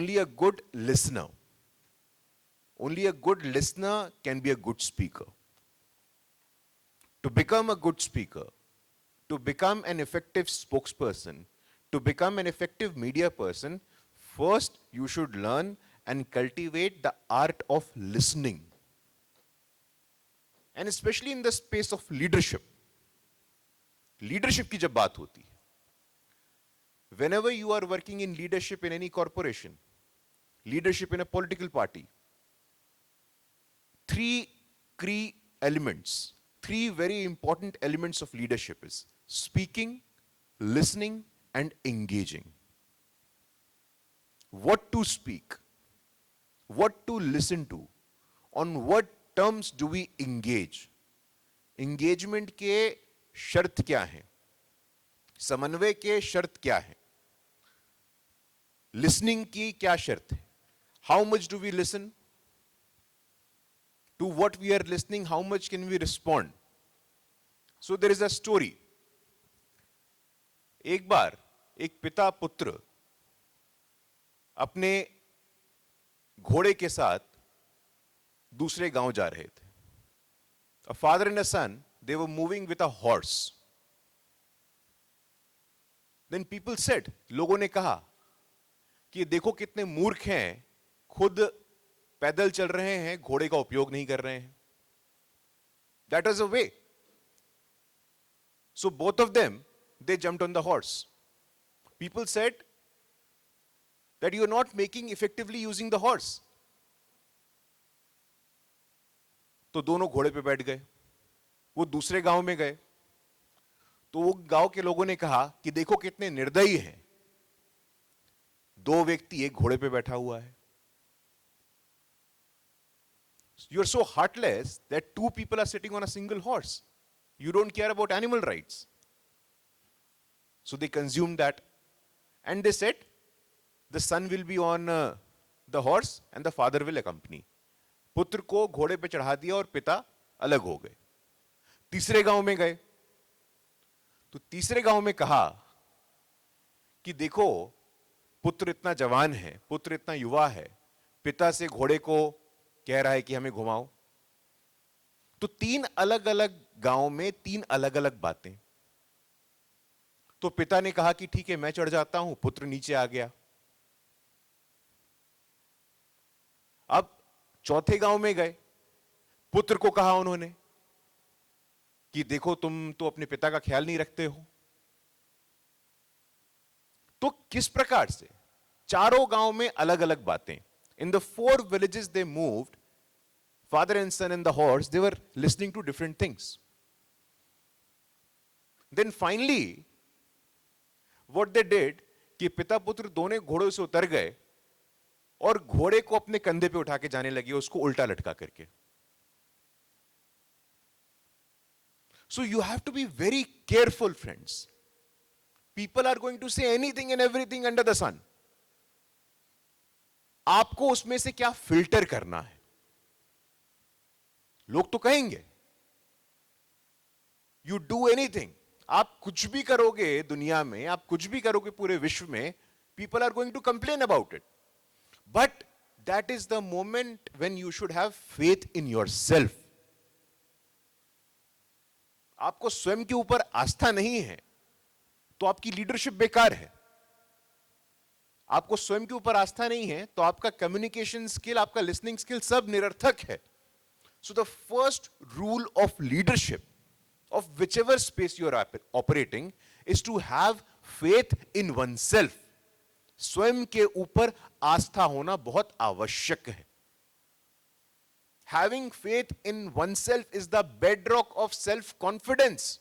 only a good listener. Only a good listener can be a good speaker. To become a good speaker, to become an effective spokesperson, to become an effective media person, first you should learn and cultivate the art of listening. And especially in the space of leadership. Leadership की जब बात होती है, whenever you are working in leadership in any corporation, leadership in a political party, three key elements, three very important elements of leadership is speaking, listening, and engaging. What to speak, what to listen to, on what terms do we engage? Engagement के शर्त क्या हैं? समन्वय के शर्त क्या है? Listening की क्या शर्त है? How much do we listen? To what we are listening, how much can we respond? So there is a story. एक बार एक पिता पुत्र अपने घोड़े के साथ दूसरे गांव जा रहे थे. A father and a son, they were moving with a horse. Then people said, लोगों ने कहा कि देखो कितने मूर्ख हैं, खुद पैदल चल रहे हैं, घोड़े का उपयोग नहीं कर रहे हैं. That was a way. So both of them, they jumped on the horse. People said that you are not making effectively using the horse. तो दोनों घोड़े पे बैठ गए. वो दूसरे गांव में गए तो वो गांव के लोगों ने कहा कि देखो कितने निर्दयी हैं, दो व्यक्ति एक घोड़े पे बैठा हुआ है. You are so heartless that two people are sitting on a single horse. You don't care about animal rights. So they consumed that and they said the son will be on the horse and the father will accompany. पुत्र को घोड़े पे चढ़ा दिया और पिता अलग हो गए. तीसरे गांव में गए तो तीसरे गांव में कहा कि देखो पुत्र इतना जवान है, पुत्र इतना युवा है, पिता से घोड़े को कह रहा है कि हमें घुमाओ. तो तीन अलग अलग गांव में तीन अलग अलग बातें. तो पिता ने कहा कि ठीक है मैं चढ़ जाता हूं, पुत्र नीचे आ गया. अब चौथे गांव में गए, पुत्र को कहा उन्होंने कि देखो तुम तो अपने पिता का ख्याल नहीं रखते हो. तो किस प्रकार से चारों गांव में अलग अलग बातें. In the four villages they moved, father and son and the horse, they were listening to different things. Then finally, what they did कि पिता पुत्र दोनों घोड़ों से उतर गए और घोड़े को अपने कंधे पे उठा के जाने लगे, उसको उल्टा लटका करके. So you have to be very careful, friends. People are going to say anything and everything under the sun. आपको उसमें से क्या फिल्टर करना है. लोग तो कहेंगे यू डू एनीथिंग, आप कुछ भी करोगे दुनिया में, आप कुछ भी करोगे पूरे विश्व में, people are going to complain about it. But that is the moment when you should have faith in yourself. आपको स्वयं के ऊपर आस्था नहीं है तो आपकी लीडरशिप बेकार है. आपको स्वयं के ऊपर आस्था नहीं है तो आपका कम्युनिकेशन स्किल, आपका लिसनिंग स्किल सब निरर्थक है. So the first rule of leadership of whichever space you are operating is to have faith in oneself. स्वयं के ऊपर आस्था होना बहुत आवश्यक है. Having faith in oneself is the bedrock of self-confidence.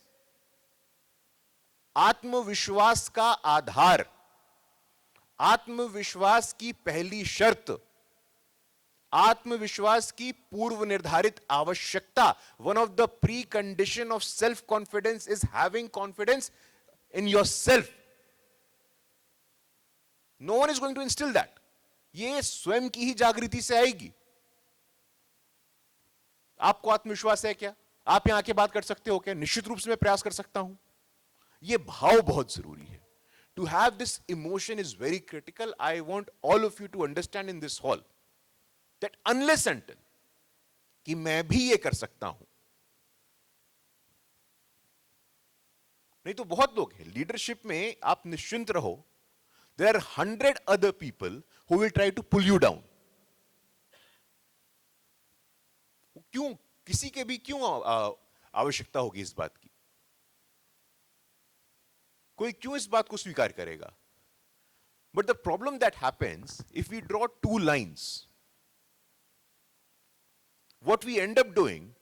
आत्मविश्वास का आधार, आत्मविश्वास की पहली शर्त, आत्मविश्वास की पूर्व निर्धारित आवश्यकता, one of the precondition of self confidence is having confidence in yourself. No one is going to instil that. ये स्वयं की ही जागृति से आएगी. आपको आत्मविश्वास है क्या? आप यहां आके बात कर सकते हो क्या? निश्चित रूप से मैं प्रयास कर सकता हूं. यह भाव बहुत जरूरी है. To have this emotion is very critical. I want all of you to understand in this hall that unless until कि मैं भी ये कर सकता हूं, नहीं तो बहुत लोग हैं लीडरशिप में, आप निश्चिंत रहो, there are 100 other people who will try to pull you down. क्यों, किसी के भी क्यों आवश्यकता होगी इस बात की? कोई क्यों इस बात को स्वीकार करेगा? But the problem that happens if we draw two lines, what we end up doing,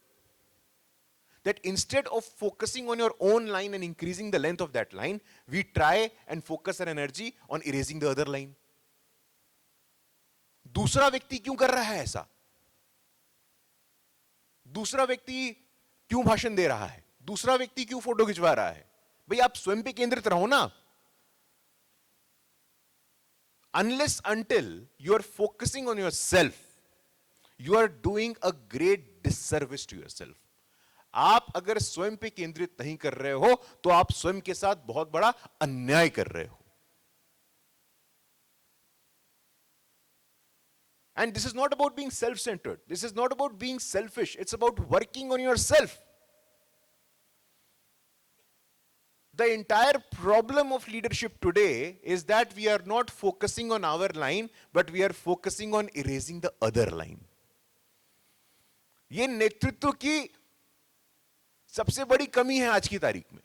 that instead of focusing on your own line and increasing the length of that line, we try and focus our energy on erasing the other line. दूसरा व्यक्ति क्यों कर रहा है ऐसा? दूसरा व्यक्ति क्यों भाषण दे रहा है? दूसरा व्यक्ति क्यों फोटो खिंचवा रहा है? भाई आप स्वयं पे केंद्रित रहो ना. Unless until you are focusing on yourself, you are doing a great disservice to yourself. आप अगर स्वयं पे केंद्रित नहीं कर रहे हो तो आप स्वयं के साथ बहुत बड़ा अन्याय कर रहे हो. And this is not about being self-centered. This is not about being selfish. It's about working on yourself. The entire problem of leadership today is that we are not focusing on our line, but we are focusing on erasing the other line. ये नेतृत्व की सबसे बड़ी कमी है आज की तारीख में.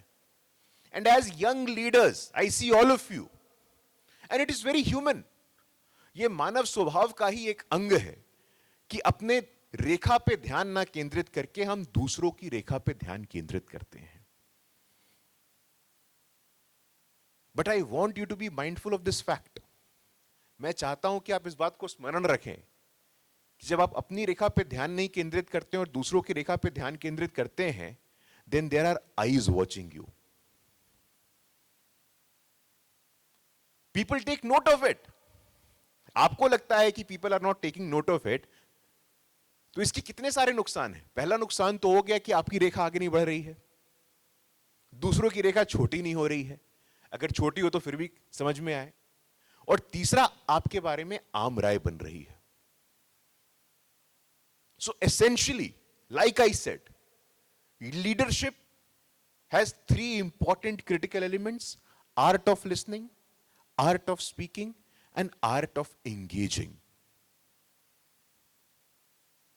And as young leaders, I see all of you, and it is very human. ये मानव स्वभाव का ही एक अंग है कि अपने रेखा पे ध्यान ना केंद्रित करके हम दूसरों की रेखा पे ध्यान केंद्रित करते हैं. But I want you to be mindful of this fact. मैं चाहता हूं कि आप इस बात को स्मरण रखें कि जब आप अपनी रेखा पे ध्यान नहीं केंद्रित करते हैं और दूसरों की रेखा पे ध्यान केंद्रित करते हैं, then there are eyes watching you. People take note of it. आपको लगता है कि people are not taking note of it, तो इसके कितने सारे नुकसान हैं. पहला नुकसान तो हो गया कि आपकी रेखा आगे नहीं बढ़ रही है, दूसरों की रेखा छोटी नहीं हो रही है, अगर छोटी हो तो फिर भी समझ में आए, और तीसरा आपके बारे में आम राय बन रही है. So essentially, like I said, leadership has three important critical elements: art of listening, art of speaking, and art of engaging.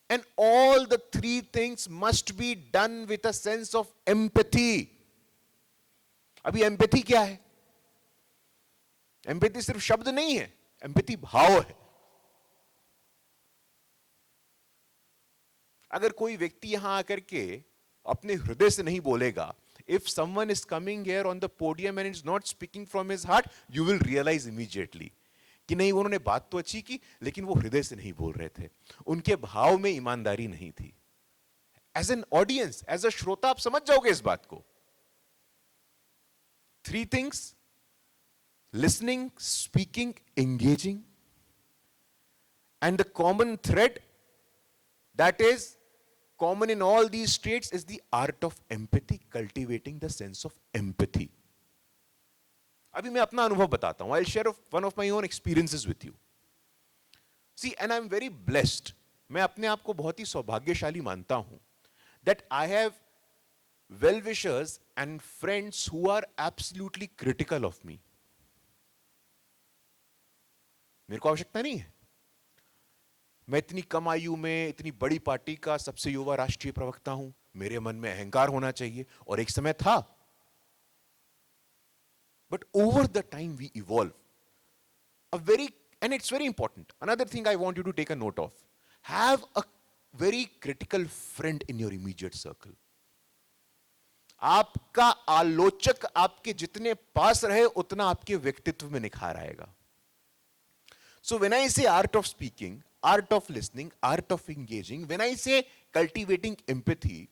And all the three things must be done with a sense of empathy. अभी empathy क्या है? Empathy सिर्फ शब्द नहीं है, empathy भाव है. अगर कोई व्यक्ति यहां आकर के अपने हृदय से नहीं बोलेगा, if someone is coming here on the podium and is not speaking from his heart, you will realize immediately कि नहीं, उन्होंने बात तो अच्छी की लेकिन वो हृदय से नहीं बोल रहे थे, उनके भाव में ईमानदारी नहीं थी. As an audience, as a श्रोता आप समझ जाओगे इस बात को. Three things: listening, speaking, engaging. And the common thread that is common in all these traits is the art of empathy, cultivating the sense of empathy. अभी मैं अपना अनुभव बताता हूं. I'll share one of my own experiences with you. See, and I'm very blessed. मैं अपने आप को बहुत ही सौभाग्यशाली मानता हूं that I have well-wishers and friends who are absolutely critical of me. मेरे को आवश्यकता नहीं है. मैं इतनी कम आयु में इतनी बड़ी पार्टी का सबसे युवा राष्ट्रीय प्रवक्ता हूं. मेरे मन में अहंकार होना चाहिए, और एक समय था. But over the time we evolve. And it's very important. Another thing I want you to take a note of. Have a very critical friend in your immediate circle. आपका आलोचक आपके जितने पास रहे उतना आपके व्यक्तित्व में निखार आएगा. So when I say art of speaking, art of listening, art of engaging, when I say cultivating empathy,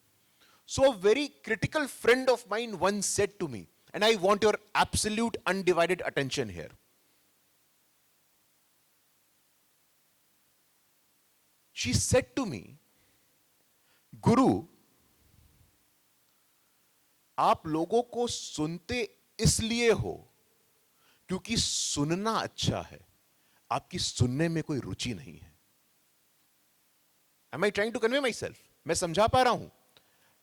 so a very critical friend of mine once said to me, and I want your absolute undivided attention here. She said to me, गुरु, आप लोगों को सुनते इसलिए हो क्योंकि सुनना अच्छा है, आपकी सुनने में कोई रुचि नहीं है। Am I trying to convey myself? मैं समझा पा रहा हूं?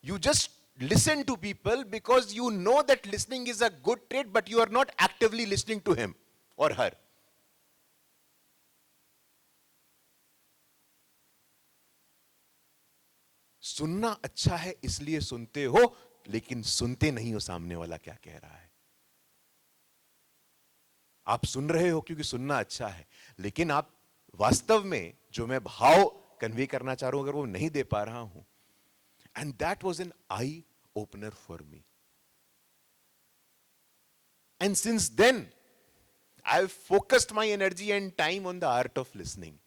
You just listen to people because you know that listening is a good trait, but you are not actively listening to him or her. सुनना अच्छा है इसलिए सुनते हो, लेकिन सुनते नहीं हो सामने वाला क्या कह रहा है। आप सुन रहे हो क्योंकि सुनना अच्छा है, लेकिन आप वास्तव में जो मैं भाव कन्वे करना चाह रहा हूं अगर वो नहीं दे पा रहा हूं, and that was an eye opener for me. And since then I have focused my energy and time on the art of listening.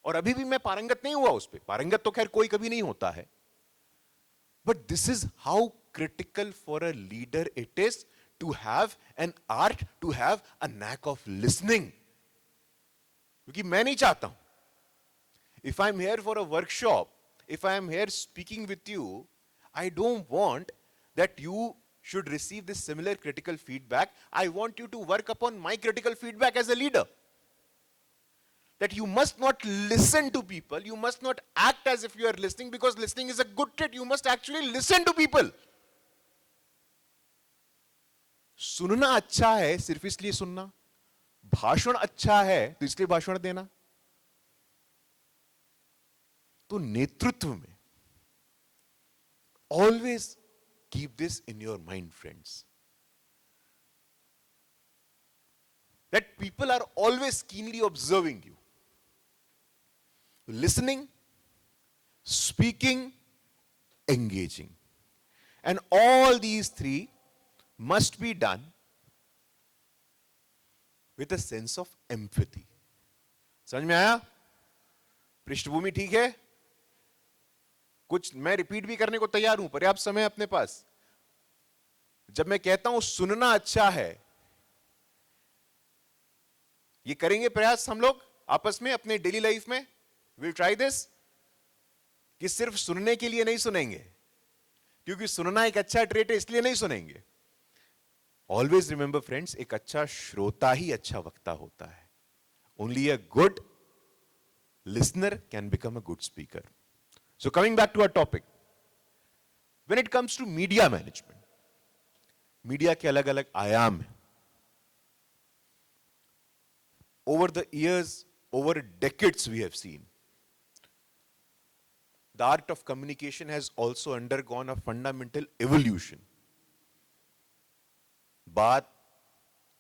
और अभी भी मैं पारंगत नहीं हुआ उस पर, पारंगत तो खैर कोई कभी नहीं होता है, but this is how critical for a leader it is to have an art, to have a knack of listening. क्योंकि मैं नहीं चाहता हूं, if I'm here for a workshop, if I'm here speaking with you, I don't want that you should receive this similar critical feedback. I want you to work upon my critical feedback as a leader. That you must not listen to people, you must not act as if you are listening, because listening is a good trait. You must actually listen to people. सुनना अच्छा है सिर्फ इसलिए सुनना, भाषण अच्छा है तो इसलिए भाषण देना। तो नेतृत्व में always keep this in your mind friends, that people are always keenly observing you, listening, speaking, engaging, and all these three must be done with a sense of empathy. समझ में आया? पृष्ठभूमि ठीक है? कुछ मैं रिपीट भी करने को तैयार हूं, पर्याप्त समय अपने पास। जब मैं कहता हूं सुनना अच्छा है, ये करेंगे प्रयास हम लोग आपस में अपने डेली लाइफ में। विल ट्राई दिस, कि सिर्फ सुनने के लिए नहीं सुनेंगे, क्योंकि सुनना एक अच्छा ट्रेट है इसलिए नहीं सुनेंगे। ऑलवेज रिमेंबर फ्रेंड्स, एक अच्छा श्रोता ही अच्छा वक्ता होता है। Only a good listener can become a good speaker. So coming back to our topic, when it comes to media management, media के अलग अलग आयाम हैं। Over the years, over decades we have seen the art of communication has also undergone a fundamental evolution. बात,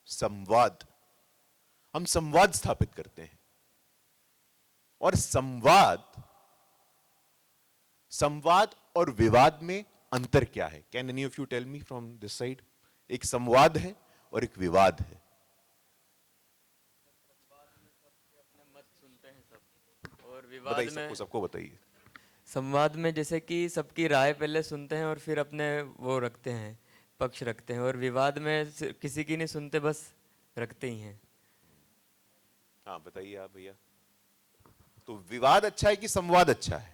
संवाद, हम संवाद स्थापित करते हैं, और संवाद और विवाद में अंतर क्या है? Can any of you tell me from this side? एक संवाद है और एक विवाद है। अपने मत सुनते हैं सब, और विवाद में सबको बताइए। संवाद में जैसे कि सबकी राय पहले सुनते हैं और फिर अपने वो रखते हैं, पक्ष रखते हैं, और विवाद में किसी की नहीं सुनते, बस रखते ही हैं। हाँ बताइए आप भैया। तो विवाद अच्छा है कि संवाद अच्छा है?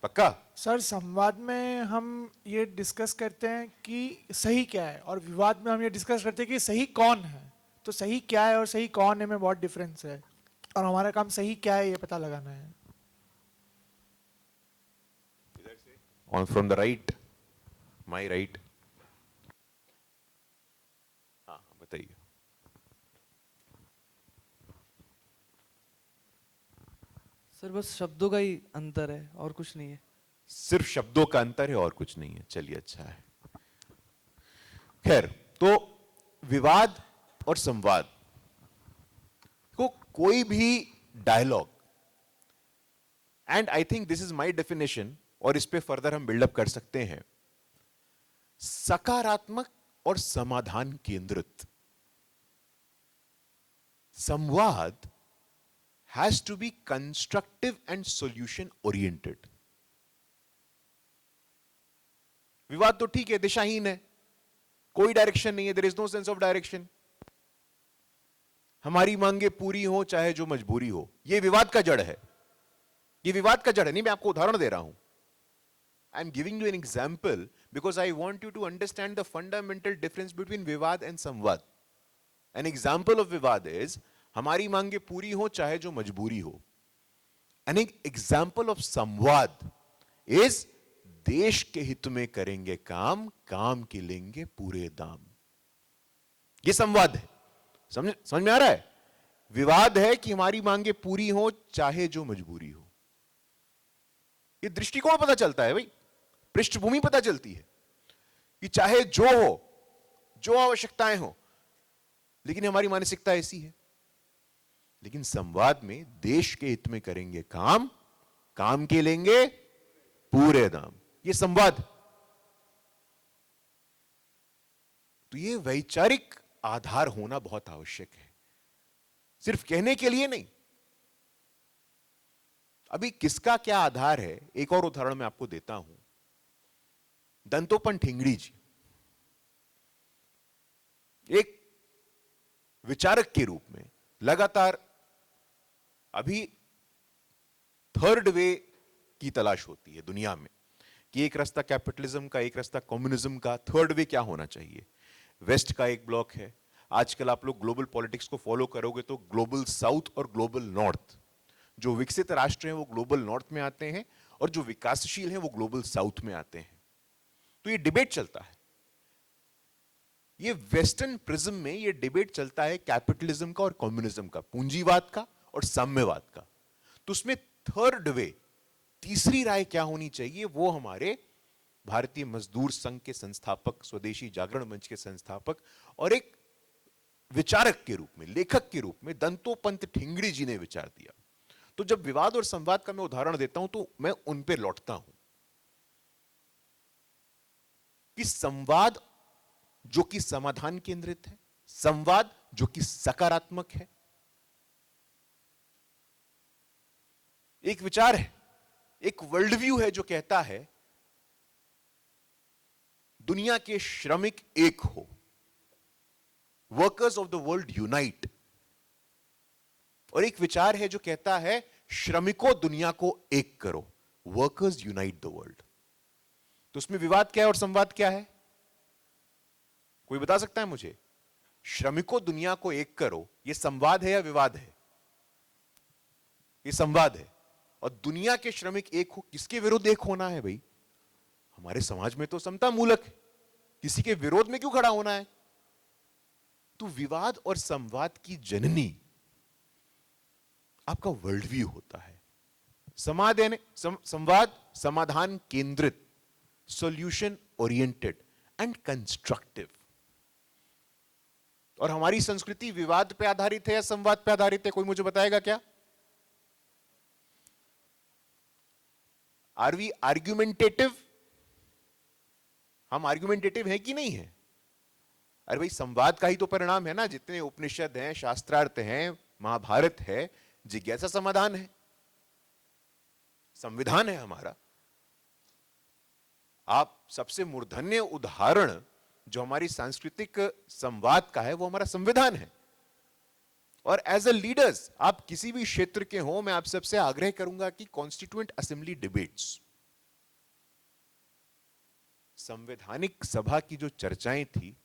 पक्का? सर, संवाद में हम ये डिस्कस करते हैं कि सही क्या है, और विवाद में हम ये डिस्कस करते हैं कि सही कौन है। तो सही क्या है और सही कौन है में बहुत डिफरेंस है, और हमारा काम सही क्या है ये पता लगाना है। On from the right, my right. हाँ बताइए। सर बस शब्दों का ही अंतर है और कुछ नहीं है। सिर्फ शब्दों का अंतर है और कुछ नहीं है। चलिए अच्छा है। खैर, तो विवाद और संवाद को कोई भी dialogue, and I think this is my definition, और इस पे फर्दर हम बिल्डअप कर सकते हैं, सकारात्मक और समाधान केंद्रित। संवाद has to be constructive and solution oriented. विवाद तो ठीक है, दिशाहीन है, कोई डायरेक्शन नहीं है, there is no sense of direction. हमारी मांगे पूरी हो चाहे जो मजबूरी हो, यह विवाद का जड़ है। ये विवाद का जड़ है। नहीं, मैं आपको उदाहरण दे रहा हूं, I am giving you an example, because I want you to understand the fundamental difference between विवाद and संवाद. An example of विवाद is हमारी मांगे पूरी हो चाहे जो मजबूरी हो. An example of संवाद is देश के हित में करेंगे काम, काम के लेंगे पूरे दाम. ये संवाद है. समझ में आ रहा है? विवाद है कि हमारी मांगे पूरी हो चाहे जो मजबूरी हो. ये दृष्टिकोण पता चलता है भाई, पृष्ठभूमि पता चलती है कि चाहे जो हो, जो आवश्यकताएं हो, लेकिन हमारी मानसिकता ऐसी है. लेकिन संवाद में देश के हित में करेंगे काम, काम के लेंगे पूरे दाम. ये संवाद. तो ये वैचारिक आधार होना बहुत आवश्यक है, सिर्फ कहने के लिए नहीं. अभी किसका क्या आधार है, एक और उदाहरण मैं आपको देता हूं. दंतोपंत ठेंगड़ी जी एक विचारक के रूप में लगातार अभी थर्ड वे की तलाश होती है दुनिया में कि एक रास्ता कैपिटलिज्म का, एक रास्ता कम्युनिज्म का, थर्ड वे क्या होना चाहिए. वेस्ट का एक ब्लॉक है. आजकल आप लोग ग्लोबल पॉलिटिक्स को फॉलो करोगे तो ग्लोबल साउथ और ग्लोबल नॉर्थ, जो विकसित राष्ट्र हैं वो ग्लोबल नॉर्थ में आते हैं और जो विकासशील हैं वो ग्लोबल साउथ में आते हैं. तो ये डिबेट चलता है. ये वेस्टर्न प्रिज्म में ये डिबेट चलता है कैपिटलिज्म का और कम्युनिज्म का, पूंजीवाद का और साम्यवाद का. तो उसमें थर्ड वे, तीसरी राय क्या होनी चाहिए, वो हमारे भारतीय मजदूर संघ के संस्थापक, स्वदेशी जागरण मंच के संस्थापक और एक विचारक के रूप में, लेखक के रूप में दंतोपंत ठेंगड़ी जी ने विचार दिया. तो जब विवाद और संवाद का मैं उदाहरण देता हूं तो मैं उन पे लौटता हूं कि संवाद जो कि समाधान केंद्रित है, संवाद जो कि सकारात्मक है. एक विचार है, एक वर्ल्ड व्यू है जो कहता है दुनिया के श्रमिक एक हो, workers of the world unite. और एक विचार है जो कहता है श्रमिकों दुनिया को एक करो, वर्कर्स यूनाइट द वर्ल्ड. तो उसमें विवाद क्या है और संवाद क्या है, कोई बता सकता है मुझे? श्रमिकों दुनिया को एक करो, यह संवाद है या विवाद है? यह संवाद है. और दुनिया के श्रमिक एक हो, किसके विरुद्ध एक होना है भाई? हमारे समाज में तो समता मूलक है, किसी के विरोध में क्यों खड़ा होना है? तो विवाद और संवाद की जननी आपका वर्ल्ड व्यू होता है. संवाद समाधान केंद्रित, सॉल्यूशन ओरिएंटेड एंड कंस्ट्रक्टिव. और हमारी संस्कृति विवाद पे आधारित है या संवाद पे आधारित है, कोई मुझे बताएगा क्या? Are we argumentative? हम आर्ग्यूमेंटेटिव हैं कि नहीं है? अरे भाई संवाद का ही तो परिणाम है ना. जितने उपनिषद हैं, शास्त्रार्थ हैं, महाभारत है, जिज्ञासा समाधान है, संविधान है हमारा. आप सबसे मूर्धन्य उदाहरण जो हमारी सांस्कृतिक संवाद का है वो हमारा संविधान है. और एज अ लीडर्स आप किसी भी क्षेत्र के हो, मैं आप सबसे आग्रह करूंगा कि कॉन्स्टिट्यूएंट असेंबली डिबेट्स, संवैधानिक सभा की जो चर्चाएं थी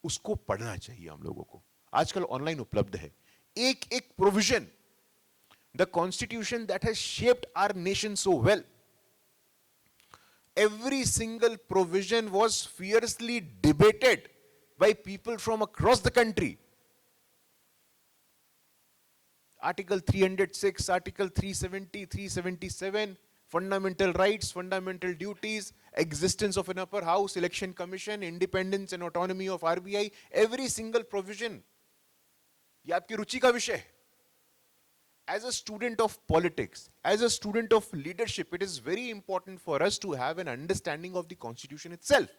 उसको पढ़ना चाहिए हम लोगों को. आजकल ऑनलाइन उपलब्ध है. एक एक provision, the constitution that has shaped our nation so well, every single provision was fiercely debated by people from across the country. Article 306, Article 370, 377, fundamental rights, fundamental duties, existence of an upper house, election commission, independence and autonomy of RBI, every single provision. ये आपकी रुचि का विषय है. As a student of politics, as a student of leadership, it is very important for us to have an understanding of the constitution itself.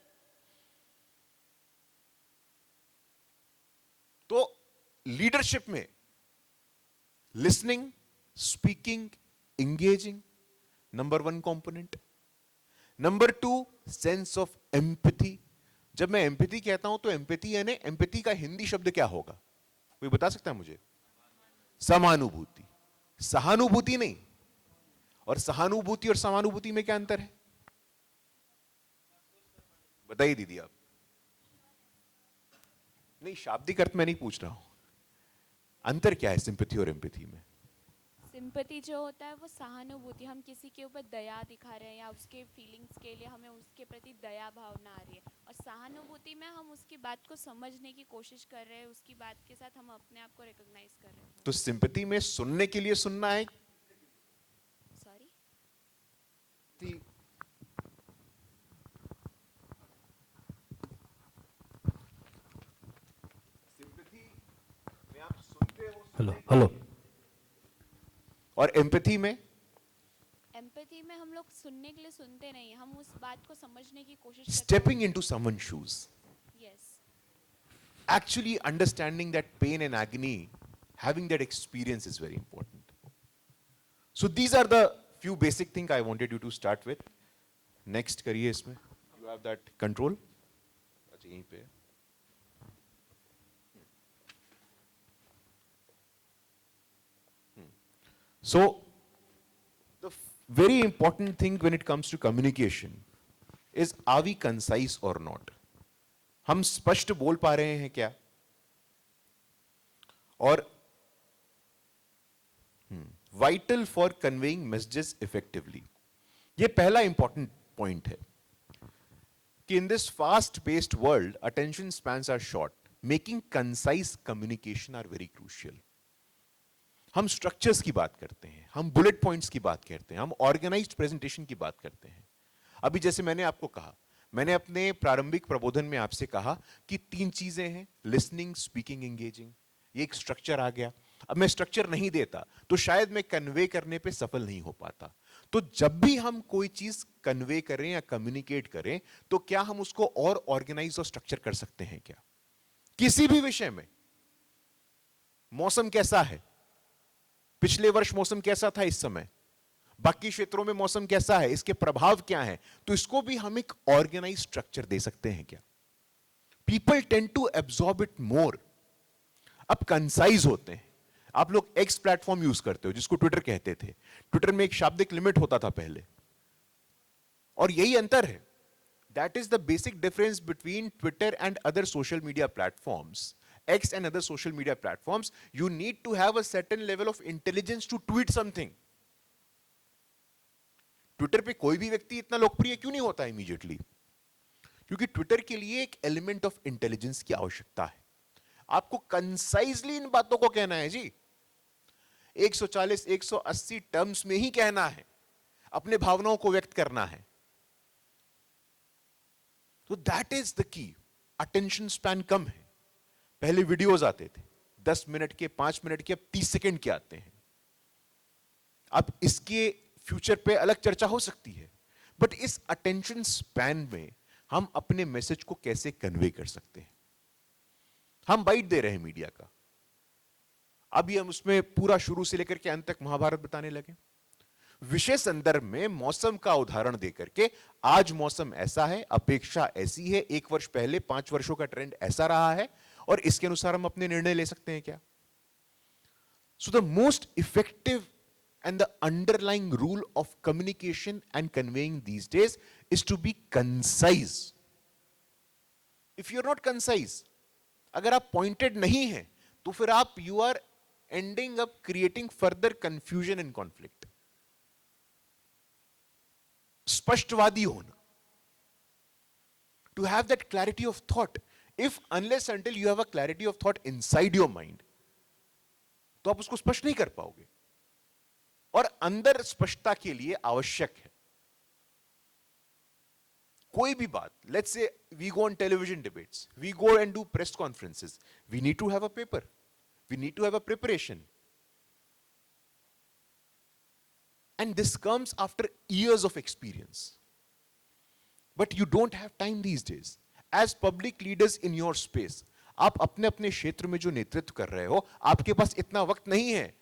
तो leadership में listening, speaking, engaging, number one component. Number two, sense of empathy. जब मैं empathy कहता हूं तो empathy यानी empathy का हिंदी शब्द क्या होगा, कोई बता सकता है मुझे? समानुभूति. सहानुभूति नहीं. और सहानुभूति और समानुभूति में क्या अंतर है? बताइए दीदी आप। नहीं, शाब्दिक अर्थ में नहीं पूछ रहा हूं, अंतर क्या है सिंपैथी और एम्पैथी में? सिंपैथी जो होता है वो सहानुभूति, हम किसी के ऊपर दया दिखा रहे हैं या उसके फीलिंग्स के लिए हमें उसके प्रति दया भावना आ रही है, और सहानुभूति में हम उसकी बात को समझने की कोशिश कर रहे हैं, उसकी बात के साथ हम अपने आप को रिकॉग्नाइज कर रहे हैं। तो सिंपैथी में सुनने के लिए सुनना है। सॉरी, सिंपैथी में आप सुनते हो, हेलो हेलो। और एम्पैथी में एम्पैथी में हम लोग सुनने के लिए सुनते नहीं, हम उस बात को समझने की कोशिश करते स्टेपिंग इनटू समवन्स शूज, हैं। Yes, actually understanding that pain and agony, having that experience is very important. So these are the few basic things I wanted you to start with. Next करिए इसमें, you have that control. अच्छा यहीं पे है। So the very important thing when it comes to communication is, are we concise or not? हम स्पष्ट बोल पा रहे हैं क्या? और vital for conveying messages effectively, ये पहला इंपॉर्टेंट पॉइंट है कि in this fast paced world attention spans are short, making concise communication are very crucial. हम स्ट्रक्चर्स की बात करते हैं, हम बुलेट पॉइंट्स की बात करते हैं, हम ऑर्गेनाइज्ड प्रेजेंटेशन की बात करते हैं। अभी जैसे मैंने आपको कहा, मैंने अपने प्रारंभिक प्रबोधन में आपसे कहा कि 3 चीजें हैं, लिसनिंग, स्पीकिंग, एंगेजिंग। ये एक स्ट्रक्चर आ गया। अब मैं स्ट्रक्चर नहीं देता तो शायद मैं कन्वे करने पे सफल नहीं हो पाता। तो जब भी हम कोई चीज कन्वे करें या कम्युनिकेट करें, तो क्या हम उसको और ऑर्गेनाइज और स्ट्रक्चर कर सकते हैं क्या? किसी भी विषय में। मौसम कैसा है, पिछले वर्ष मौसम कैसा था, इस समय बाकी क्षेत्रों में मौसम कैसा है, इसके प्रभाव क्या है, तो इसको भी हम एक ऑर्गेनाइज स्ट्रक्चर दे सकते हैं क्या? People tend to absorb it more. अब कंसाइज होते हैं। आप लोग एक्स प्लेटफॉर्म यूज करते हो, जिसको ट्विटर कहते थे। ट्विटर में एक शाब्दिक लिमिट होता था पहले, और यही अंतर है। That is the basic difference between Twitter and other social media platforms, X and other social media platforms. You need to have a certain level of intelligence to tweet something. Twitter पे कोई भी व्यक्ति इतना लोकप्रिय क्यों नहीं होता immediately? क्योंकि ट्विटर के लिए एक एलिमेंट ऑफ इंटेलिजेंस की आवश्यकता है। आपको कंसाइजली इन बातों को कहना है जी, 140 180 टर्म्स में ही कहना है, अपने भावनाओं को व्यक्त करना है। तो that is the key. Attention span कम है। पहले वीडियोस आते थे 10 मिनट के, 5 मिनट के, अब 30 सेकंड के आते हैं। अब इसके फ्यूचर पे अलग चर्चा हो सकती है, बट इस अटेंशन स्पैन में हम अपने मैसेज को कैसे कन्वे कर सकते हैं? हम बाइट दे रहे हैं मीडिया का, अभी हम उसमें पूरा शुरू से लेकर के अंत तक महाभारत बताने लगे। विषय संदर्भ में मौसम का उदाहरण देकर के, आज मौसम ऐसा है, अपेक्षा ऐसी है, 1 वर्ष पहले 5 वर्षों का ट्रेंड ऐसा रहा है, और इसके अनुसार हम अपने निर्णय ले सकते हैं क्या? So the most effective and the underlying rule of communication and conveying these days is to be concise. If you're not concise, अगर आप pointed नहीं हैं, तो फिर आप you are ending up creating further confusion and conflict. स्पष्टवादी होना, to have that clarity of thought. If unless until you have a clarity of thought inside your mind, तो आप उसको स्पष्ट नहीं कर पाओगे। और अंदर स्पष्टता के लिए आवश्यक है कोई भी बात। Let's say we go on television debates, we go and do press conferences, we need to have a paper, we need to have a preparation, and this comes after years of experience, but you don't have time these days. As public leaders in your space, आप अपने अपने क्षेत्र में जो नेतृत्व कर रहे हो, आपके पास इतना वक्त नहीं है।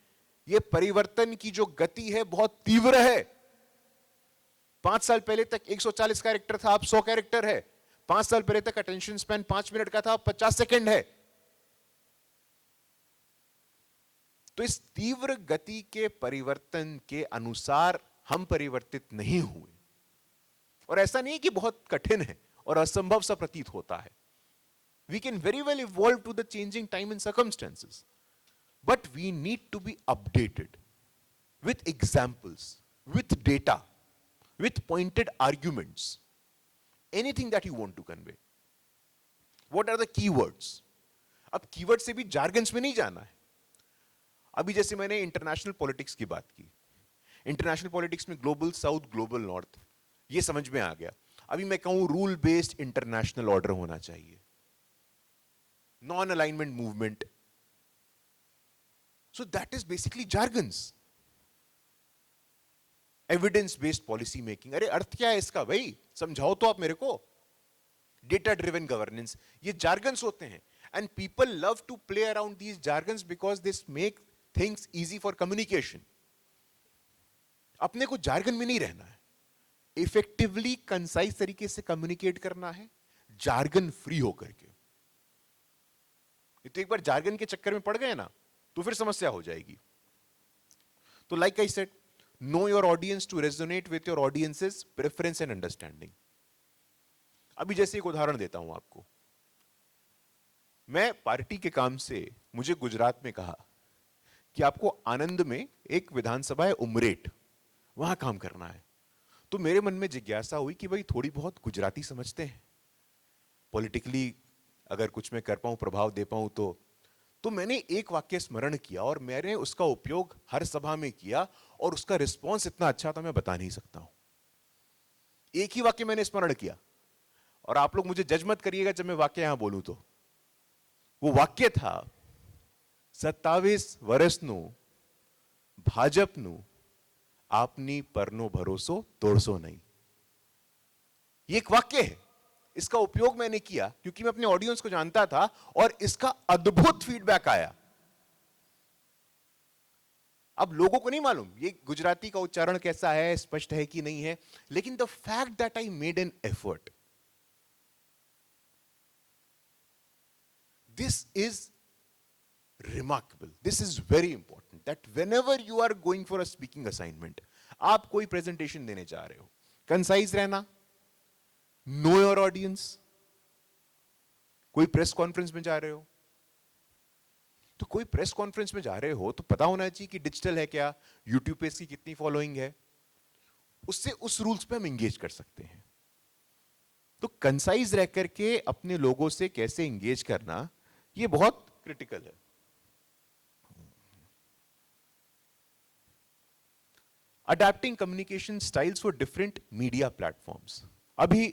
ये परिवर्तन की जो गति है बहुत तीव्र है। 5 साल पहले तक 140 कैरेक्टर था, अब 100 कैरेक्टर है। 5 साल पहले तक अटेंशन स्पैन 5 मिनट का था, अब 50 सेकंड है। तो इस तीव्र गति के परिवर्तन के अनुसार हम परिवर्तित नहीं हुए। और ऐसा नहीं कि बहुत कठिन है और असंभव सा प्रतीत होता है. We can very well evolve to the changing time and circumstances, but we need to be updated with examples, with data, with pointed arguments, anything that you want to convey. What are the keywords? अब keyword से भी jargons में नहीं जाना है. अभी जैसे मैंने इंटरनेशनल पॉलिटिक्स की बात की, इंटरनेशनल पॉलिटिक्स में ग्लोबल साउथ, ग्लोबल नॉर्थ, ये समझ में आ गया. अभी मैं कहूं रूल बेस्ड इंटरनेशनल ऑर्डर होना चाहिए, non alignment movement. So that is basically jargons. Evidence based policy making, अरे अर्थ क्या है इसका भाई, समझाओ तो आप मेरे को. डेटा ड्रिवन गवर्नेंस, ये जार्गन्स होते हैं. And people love to play around these jargons because this make things easy for communication. अपने को जार्गन में नहीं रहना है, इफेक्टिवली कंसाइज तरीके से कम्युनिकेट करना है, जार्गन फ्री होकर के. तो एक बार जार्गन के चक्कर में पड़ गए ना तो फिर समस्या हो जाएगी. तो like I said, know your audience to resonate with your audience's preference and understanding. अभी जैसे एक उदाहरण देता हूं आपको. मैं पार्टी के काम से, मुझे गुजरात में कहा कि आपको आनंद में एक विधानसभा है उमरेट, वहां काम करना है. तो मेरे मन में जिज्ञासा हुई कि भाई थोड़ी बहुत गुजराती समझते हैं, पॉलिटिकली अगर कुछ मैं कर पाऊं, प्रभाव दे पाऊं तो मैंने एक वाक्य स्मरण किया और मैंने उसका उपयोग हर सभा में किया और उसका रिस्पॉन्स इतना अच्छा था मैं बता नहीं सकता हूं. एक ही वाक्य मैंने स्मरण किया और आप लोग मुझे जज मत करिएगा जब मैं वाक्य यहां बोलूं तो. वो वाक्य था, 27 વર્ષનું ભાજપનું આપની પરનો ભરોસો તોડશો नहीं. ये एक वाक्य है, इसका उपयोग मैंने किया क्योंकि मैं अपने ऑडियंस को जानता था और इसका अद्भुत फीडबैक आया. अब लोगों को नहीं मालूम ये गुजराती का उच्चारण कैसा है, स्पष्ट है कि नहीं है, लेकिन the fact that I made an effort, this is remarkable. This is very important that whenever you are going for a speaking assignment, आप कोई प्रेजेंटेशन देने जा रहे हो, कंसाइज रहना, नो योर ऑडियंस. कोई प्रेस कॉन्फ्रेंस में जा रहे हो तो कोई प्रेस कॉन्फ्रेंस में जा रहे हो तो पता होना चाहिए कि डिजिटल है क्या, यूट्यूब पे इसकी कितनी फॉलोइंग है, उससे उस रूल्स पे हम एंगेज कर सकते हैं. तो कंसाइज रह करके अपने लोगों से कैसे एंगेज करना, ये बहुत क्रिटिकल है. Adapting communication styles for different media platforms. अभी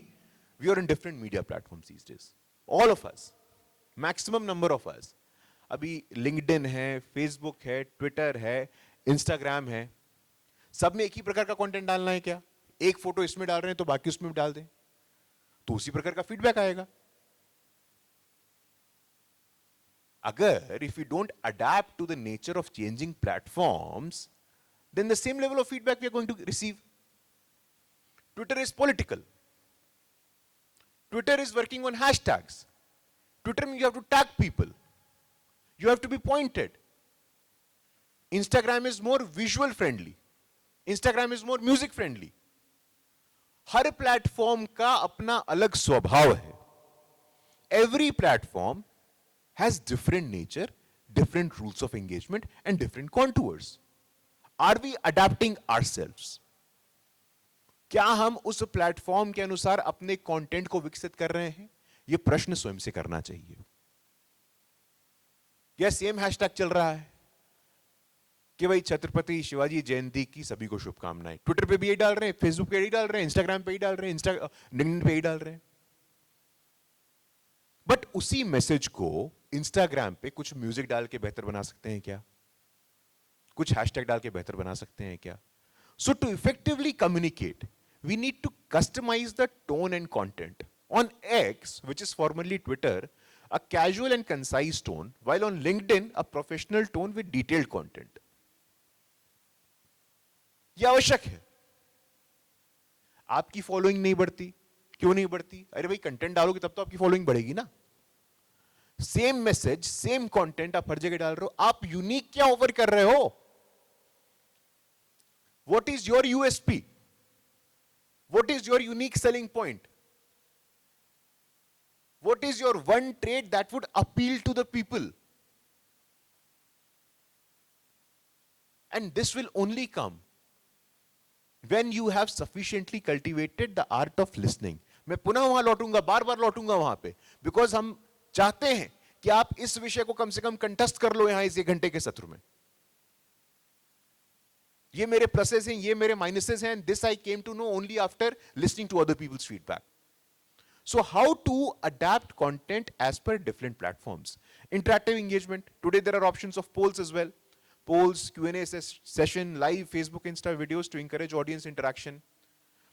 we are in different media platforms these days, all of us, maximum number of us. अभी लिंक्डइन है, फेसबुक है, ट्विटर है, इंस्टाग्राम है. सब में एक ही प्रकार का कंटेंट डालना है क्या? एक फोटो इसमें डाल रहे हैं तो बाकी उसमें भी डाल दें तो उसी प्रकार का फीडबैक आएगा. अगर if we don't adapt to the nature of changing platforms, then the same level of feedback we are going to receive. Twitter is political. Twitter is working on hashtags. Twitter means you have to tag people. You have to be pointed. Instagram is more visual friendly. Instagram is more music friendly. Her platform का अपना अलग स्वभाव है. Every platform has different nature, different rules of engagement and different contours. Are we adapting ourselves? क्या हम उस platform के अनुसार अपने कंटेंट को विकसित कर रहे हैं? यह प्रश्न स्वयं से करना चाहिए. यह सेम हैशटैग चल रहा है कि भाई छत्रपति शिवाजी जयंती की सभी को शुभकामनाएं. ट्विटर पे भी यही डाल रहे हैं, फेसबुक पे यही डाल रहे हैं, इंस्टाग्राम पे यही डाल रहे हैं, लिंक्डइन पे यही डाल रहे हैं. बट उसी मैसेज को इंस्टाग्राम पे कुछ म्यूजिक डाल के बेहतर बना सकते हैं क्या? कुछ हैशटैग डाल के बेहतर बना सकते हैं क्या? So to effectively communicate we need to customise the tone and content. On X, which is formerly Twitter, a casual and concise tone, while on LinkedIn a professional tone with detailed content. यह आवश्यक है. आपकी following नहीं बढ़ती, क्यों नहीं बढ़ती? अरे भाई कंटेंट डालोगे तब तो आपकी फॉलोइंग बढ़ेगी ना. सेम मैसेज, सेम कंटेंट आप हर जगह डाल रहे हो, आप यूनिक क्या ऑफर कर रहे हो? What is your USP? What is your unique selling point? What is your one trait that would appeal to the people? And this will only come when you have sufficiently cultivated the art of listening. मैं पुनः वहां लौटूंगा, बार बार लौटूंगा वहां पे, because हम चाहते हैं कि आप इस विषय को कम से कम कंटेस्ट कर लो यहां इस 1 घंटे के सत्र में. ये मेरे प्लसेस हैं, ये मेरे माइनसेस हैं, this I came to know only after listening to other people's feedback. So how to adapt content as per different platforms? Interactive engagement. Today there are options of polls as well. Polls, Q&A session, live Facebook, Insta videos to encourage audience interaction.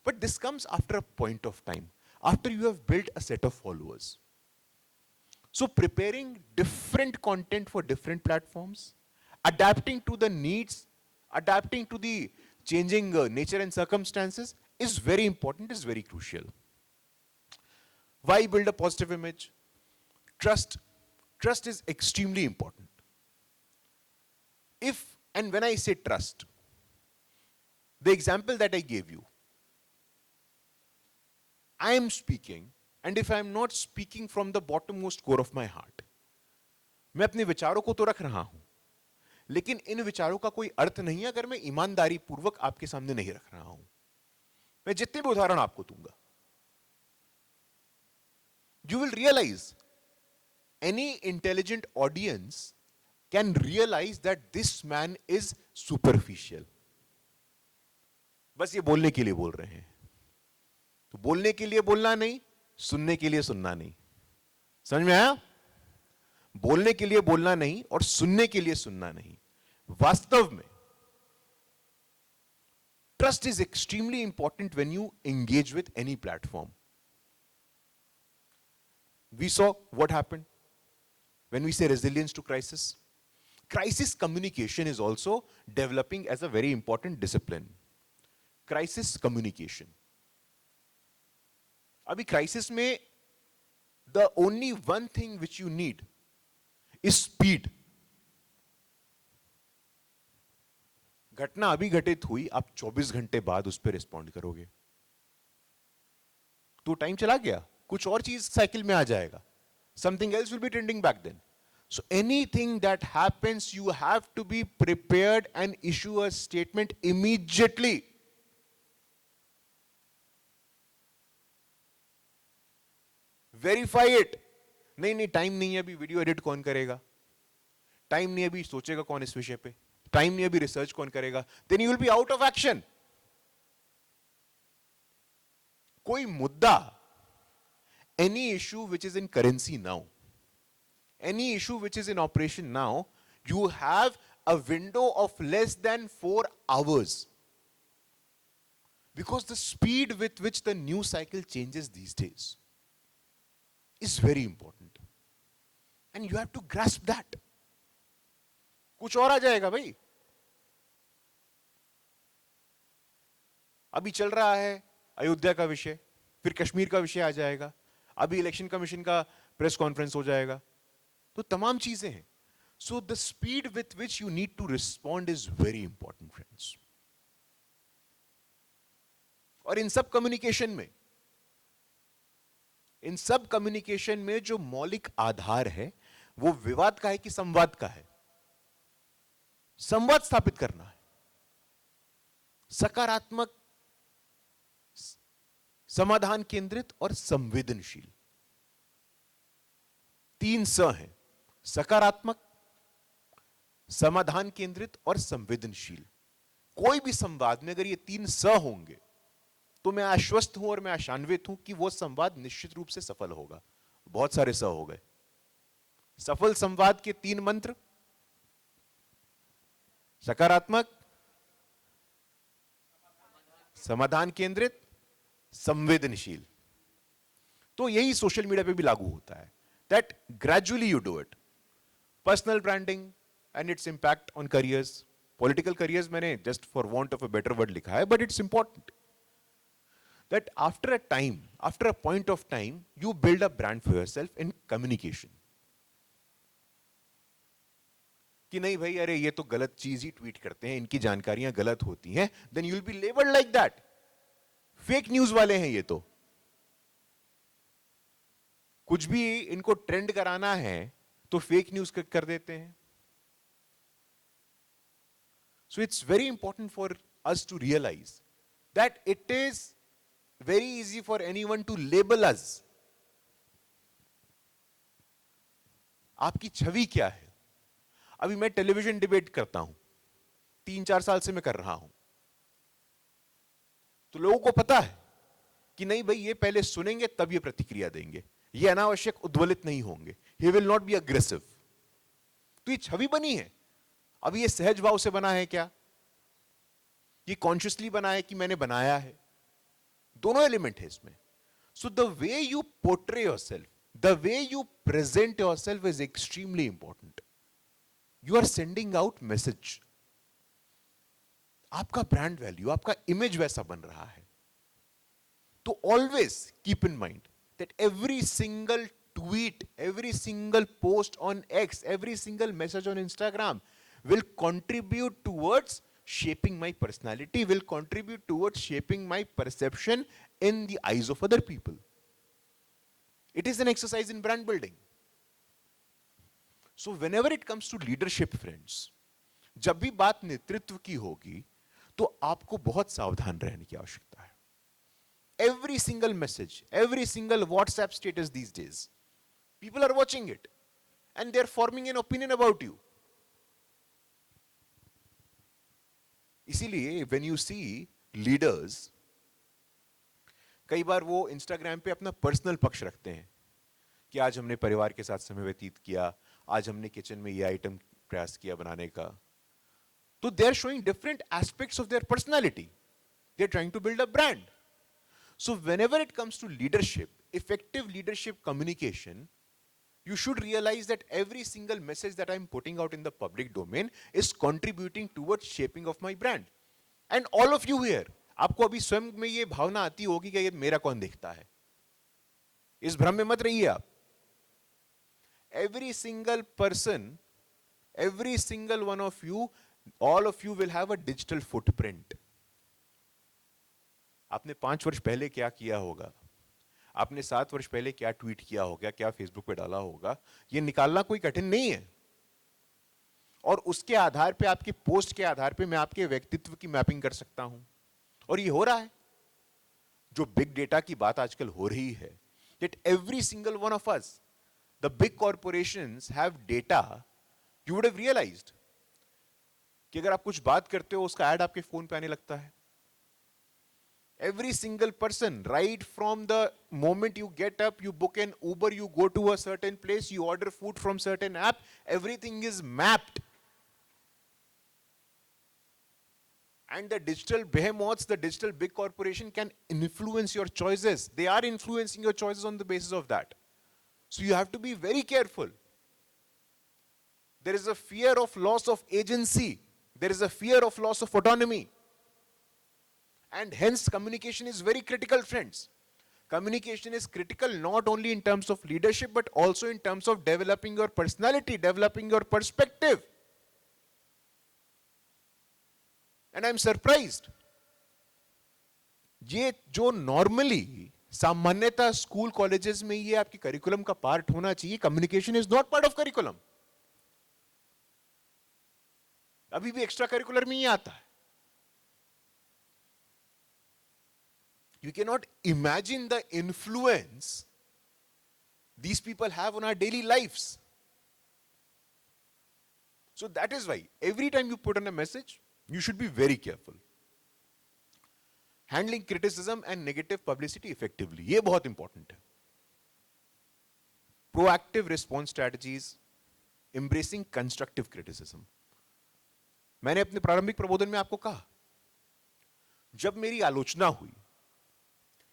But this comes after a point of time, after you have built a set of followers. So preparing different content for different platforms, adapting to the needs, adapting to the changing nature and circumstances is very important, is very crucial. Why build a positive image? Trust. Trust is extremely important. If, and when I say trust, the example that I gave you, I am speaking, and if I am not speaking from the bottommost core of my heart, मैं अपने विचारों को तो रख रहा हूं, लेकिन इन विचारों का कोई अर्थ नहीं है अगर मैं ईमानदारी पूर्वक आपके सामने नहीं रख रहा हूं. मैं जितने भी उदाहरण आपको दूंगा, you will realize, any intelligent audience can realize that this man is superficial. बस ये बोलने के लिए बोल रहे हैं. तो बोलने के लिए बोलना नहीं, सुनने के लिए सुनना नहीं. समझ में आया? बोलने के लिए बोलना नहीं और सुनने के लिए सुनना नहीं. वास्तव में trust is extremely important when you engage with any platform. We saw what happened when we say resilience to crisis. Crisis communication is also developing as a very important discipline. Crisis communication. Abhi crisis mein the only one thing which you need is speed. घटना अभी घटित हुई, आप 24 घंटे बाद उस पर respond करोगे तो टाइम चला गया, कुछ और चीज साइकिल में आ जाएगा. Something else will be trending back then. So anything that happens, you have to be prepared and issue a statement immediately. Verify it. नहीं टाइम नहीं है अभी, वीडियो एडिट कौन करेगा, टाइम नहीं अभी, सोचेगा कौन इस विषय पे, टाइम नहीं अभी, रिसर्च कौन करेगा. Then you will be out of action. कोई मुद्दा, any issue which is in currency now, any issue which is in operation now, you have a window of less than 4 hours. Because the speed with which the news cycle changes these days is very important. And you have to grasp that. कुछ और आ जाएगा भाई. अभी चल रहा है अयोध्या का विषय, फिर कश्मीर का विषय आ जाएगा, अभी इलेक्शन कमीशन का प्रेस कॉन्फ्रेंस हो जाएगा, तो तमाम चीजें हैं. So the speed with which you need to respond is very important friends. और इन सब कम्युनिकेशन में जो मौलिक आधार है वो विवाद का है कि संवाद का है. संवाद स्थापित करना है, सकारात्मक, समाधान केंद्रित और संवेदनशील. 3 स हैं, सकारात्मक, समाधान केंद्रित और संवेदनशील. कोई भी संवाद में अगर ये 3 स होंगे तो मैं आश्वस्त हूं और मैं आशान्वित हूं कि वो संवाद निश्चित रूप से सफल होगा. बहुत सारे स हो गए. सफल संवाद के 3 मंत्र: सकारात्मक, समाधान केंद्रित, संवेदनशील. तो यही सोशल मीडिया पे भी लागू होता है. That gradually you do it. Personal branding and its impact on careers. Political careers मैंने just for want of a better word लिखा है, but it's important that after a time, after a point of time, you build a brand for yourself in communication. कि नहीं भाई, अरे ये तो गलत चीज ही ट्वीट करते हैं, इनकी जानकारियां गलत होती हैं, then you will be labelled like that. Fake news वाले हैं ये तो. कुछ भी इनको ट्रेंड कराना है तो फेक न्यूज कर देते हैं. So it's very important for us to realize that it is very easy for anyone to label us. आपकी छवि क्या है? अभी मैं टेलीविजन डिबेट करता हूं, 3-4 साल से मैं कर रहा हूं, तो लोगों को पता है कि नहीं भाई ये पहले सुनेंगे तब ये प्रतिक्रिया देंगे, ये अनावश्यक उद्वलित नहीं होंगे, he will not be aggressive. तो ये छवि बनी है. अब ये सहज भाव से बना है क्या? ये कॉन्शियसली बना है कि मैंने बनाया है? दोनों एलिमेंट है इसमें. So the way you portray yourself, the way you present yourself is extremely important. You are sending out message. आपका ब्रांड वैल्यू, आपका इमेज वैसा बन रहा है. तो always keep in mind that every single tweet, every single post on X, every single message on Instagram will contribute towards shaping my personality, will contribute towards shaping my perception in the eyes of other people. It is an exercise in brand building. So whenever it comes to leadership, friends, जब भी बात नेतृत्व की होगी तो आपको बहुत सावधान रहने की आवश्यकता है. Every single message, every single WhatsApp status these days, people are watching it and they are forming an opinion about you. इसीलिए when you see leaders, कई बार वो इंस्टाग्राम पे अपना पर्सनल पक्ष रखते हैं कि आज हमने परिवार के साथ समय व्यतीत किया, आज हमने किचन में ये आइटम प्रयास किया बनाने का. तो they are showing different aspects of their personality. They are trying to build a brand. So whenever it comes to leadership, effective leadership communication, you should realize that every single message that I'm putting out in the public domain is contributing towards shaping of my brand. And all of you here, आपको अभी स्वयं में ये भावना आती होगी कि ये मेरा कौन देखता है. इस भ्रम में मत रहिए आप. Every single person, every single one of you, all of you will have a digital footprint. आपने 5 वर्ष पहले क्या किया होगा, आपने 7 वर्ष पहले क्या ट्वीट किया होगा, क्या फेसबुक पे डाला होगा, ये निकालना कोई कठिन नहीं है. और उसके आधार पे, आपके पोस्ट के आधार पे मैं आपके व्यक्तित्व की मैपिंग कर सकता हूं. और ये हो रहा है. जो बिग डेटा की बात आजकल हो रही है, that every single one of us, the big corporations have data. You would have realized कि अगर आप कुछ बात करते हो उसका ऐड आपके फोन पे आने लगता है. Every single person, right from the moment you get up, you book an Uber, you go to a certain place, you order food from certain app, everything is mapped. And the digital behemoths, the digital big corporation can influence your choices. They are influencing your choices on the basis of that. So you have to be very careful. There is a fear of loss of agency. There is a fear of loss of autonomy. And hence communication is very critical, friends. Communication is critical not only in terms of leadership but also in terms of developing your personality, developing your perspective. And I'm surprised. ये जो normally सामान्यतः school colleges में ये आपकी curriculum का part होना चाहिए, communication is not part of curriculum. अभी भी एक्स्ट्रा करिकुलर में ही आता है. You cannot imagine the influence these people have on our daily lives. So that is why every time you put on a message, you should be very careful. Handling criticism and negative publicity effectively. ये बहुत important है. Proactive response strategies, embracing constructive criticism. मैंने अपने प्रारंभिक प्रबोधन में आपको कहा, जब मेरी आलोचना हुई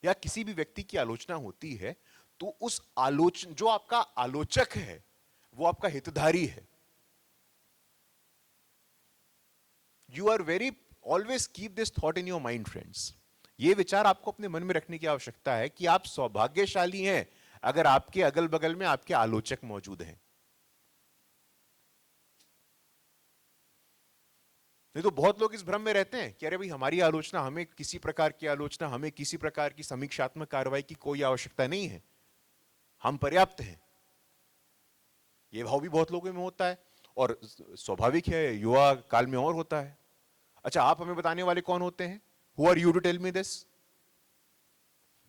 या किसी भी व्यक्ति की आलोचना होती है तो उस आलोचना, जो आपका आलोचक है वो आपका हितधारी है. You are very, always keep this thought in your mind, friends. ये विचार आपको अपने मन में रखने की आवश्यकता है कि आप सौभाग्यशाली हैं अगर आपके अगल बगल में आपके आलोचक मौजूद हैं. नहीं तो बहुत लोग इस भ्रम में रहते हैं कि अरे भाई हमारी आलोचना, हमें किसी प्रकार की आलोचना, हमें किसी प्रकार की समीक्षात्मक कार्रवाई की कोई आवश्यकता नहीं है. हम पर्याप्त हैं। ये भाव भी बहुत लोगों में होता है और स्वाभाविक है, युवा काल में और होता है। अच्छा, आप हमें बताने वाले कौन होते हैं? Who are you to tell me this?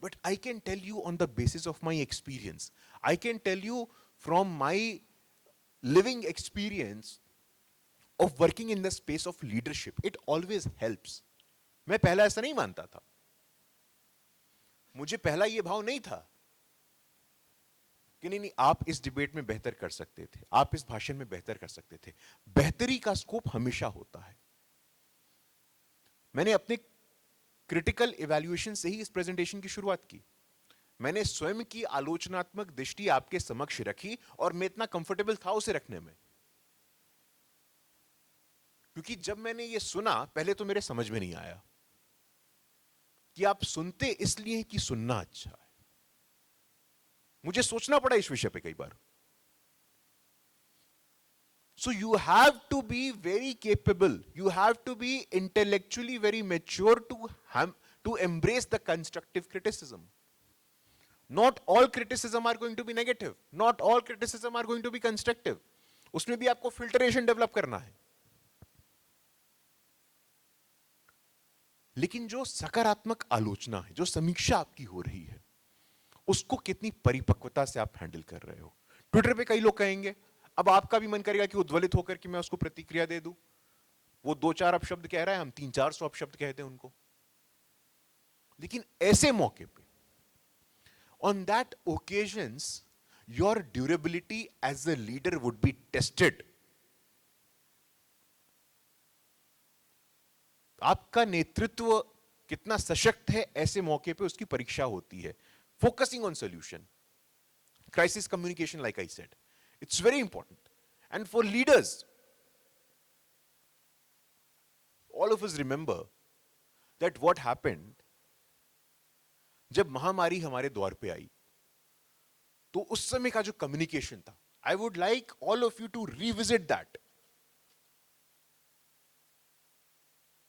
But I can tell you on the basis of my experience. I can tell you from my living experience of working in the space of leadership. It always helps. मैं पहला ऐसा नहीं मानता था। मुझे पहला ये भाव नहीं था कि नहीं नहीं आप इस डिबेट में बेहतर कर सकते थे, आप इस भाषण में बेहतर कर सकते थे। बेहतरी का स्कोप हमेशा होता है। मैंने अपने क्रिटिकल इवैल्यूएशन से ही इस प्रेजेंटेशन की शुरुआत की। मैंने स्वयं की आलोचनात्मक दृष्टि आपके समक्ष रखी और मैं इतना कंफर्टेबल था उसे रखने में, क्योंकि जब मैंने ये सुना पहले तो मेरे समझ में नहीं आया कि आप सुनते इसलिए कि सुनना अच्छा है। मुझे सोचना पड़ा इस विषय पे कई बार। So you have to be very capable, you have to be intellectually very mature to embrace the constructive criticism. Not all criticism are going to be negative, not all criticism are going to be constructive. उसमें भी आपको filtration develop करना है। लेकिन जो सकारात्मक आलोचना है, जो समीक्षा आपकी हो रही है, उसको कितनी परिपक्वता से आप हैंडल कर रहे हो। ट्विटर पे कई लोग कहेंगे, अब आपका भी मन करेगा कि उद्वलित होकर कि मैं उसको प्रतिक्रिया दे दूं। वो 2-4 अपशब्द कह रहा है, हम 300-400 अपशब्द कहते हैं उनको। लेकिन ऐसे मौके पे, on that occasions, your durability as a leader would be tested. आपका नेतृत्व कितना सशक्त है, ऐसे मौके पे उसकी परीक्षा होती है। Focusing on solution, crisis communication, like I said, it's very important. And for leaders, all of us remember that what happened जब महामारी हमारे द्वार पे आई, तो उस समय का जो कम्युनिकेशन था, I would like all of you to revisit that.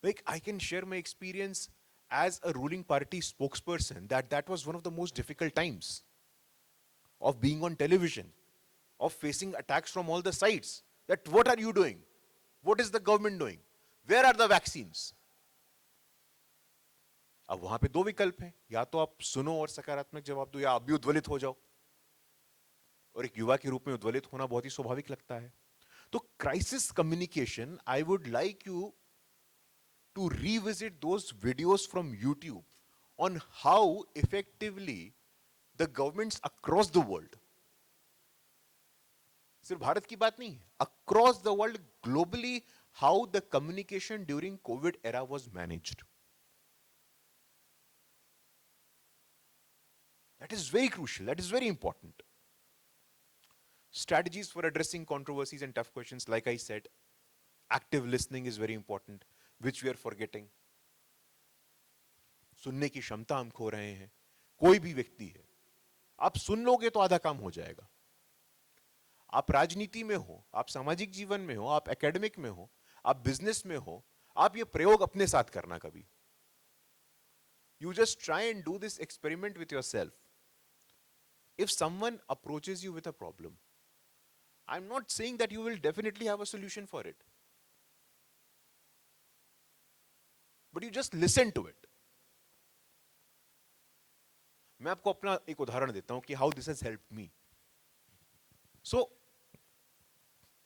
Like, I can share my experience as a ruling party spokesperson that was one of the most difficult times of being on television, of facing attacks from all the sides. That what are you doing? What is the government doing? Where are the vaccines? अब वहां पे दो विकल्प हैं, या तो आप सुनो और सकारात्मक जवाब दो, या आप भी उद्वलित हो जाओ। और एक युवा के रूप में उद्वलित होना बहुत ही स्वाभाविक लगता है। तो crisis communication, I would like you to revisit those videos from YouTube on how effectively the governments across the world, सिर्फ भारत की बात नहीं है, across the world globally, how the communication during COVID era was managed. That is very crucial, that is very important. Strategies for addressing controversies and tough questions, like I said, active listening is very important, which we are forgetting. सुनने की क्षमता हम खो रहे हैं। कोई भी व्यक्ति है, आप सुन लोगे तो आधा काम हो जाएगा। आप राजनीति में हो, आप सामाजिक जीवन में हो, आप एकेडमिक में हो, आप बिजनेस में हो, आप ये प्रयोग अपने साथ करना कभी। You just try and do this experiment with yourself. If someone approaches you with a problem, I'm not saying that you will definitely have a solution for it. But you just listen to it. मैं आपको अपना एक उदाहरण देता हूं कि how this has helped me. So,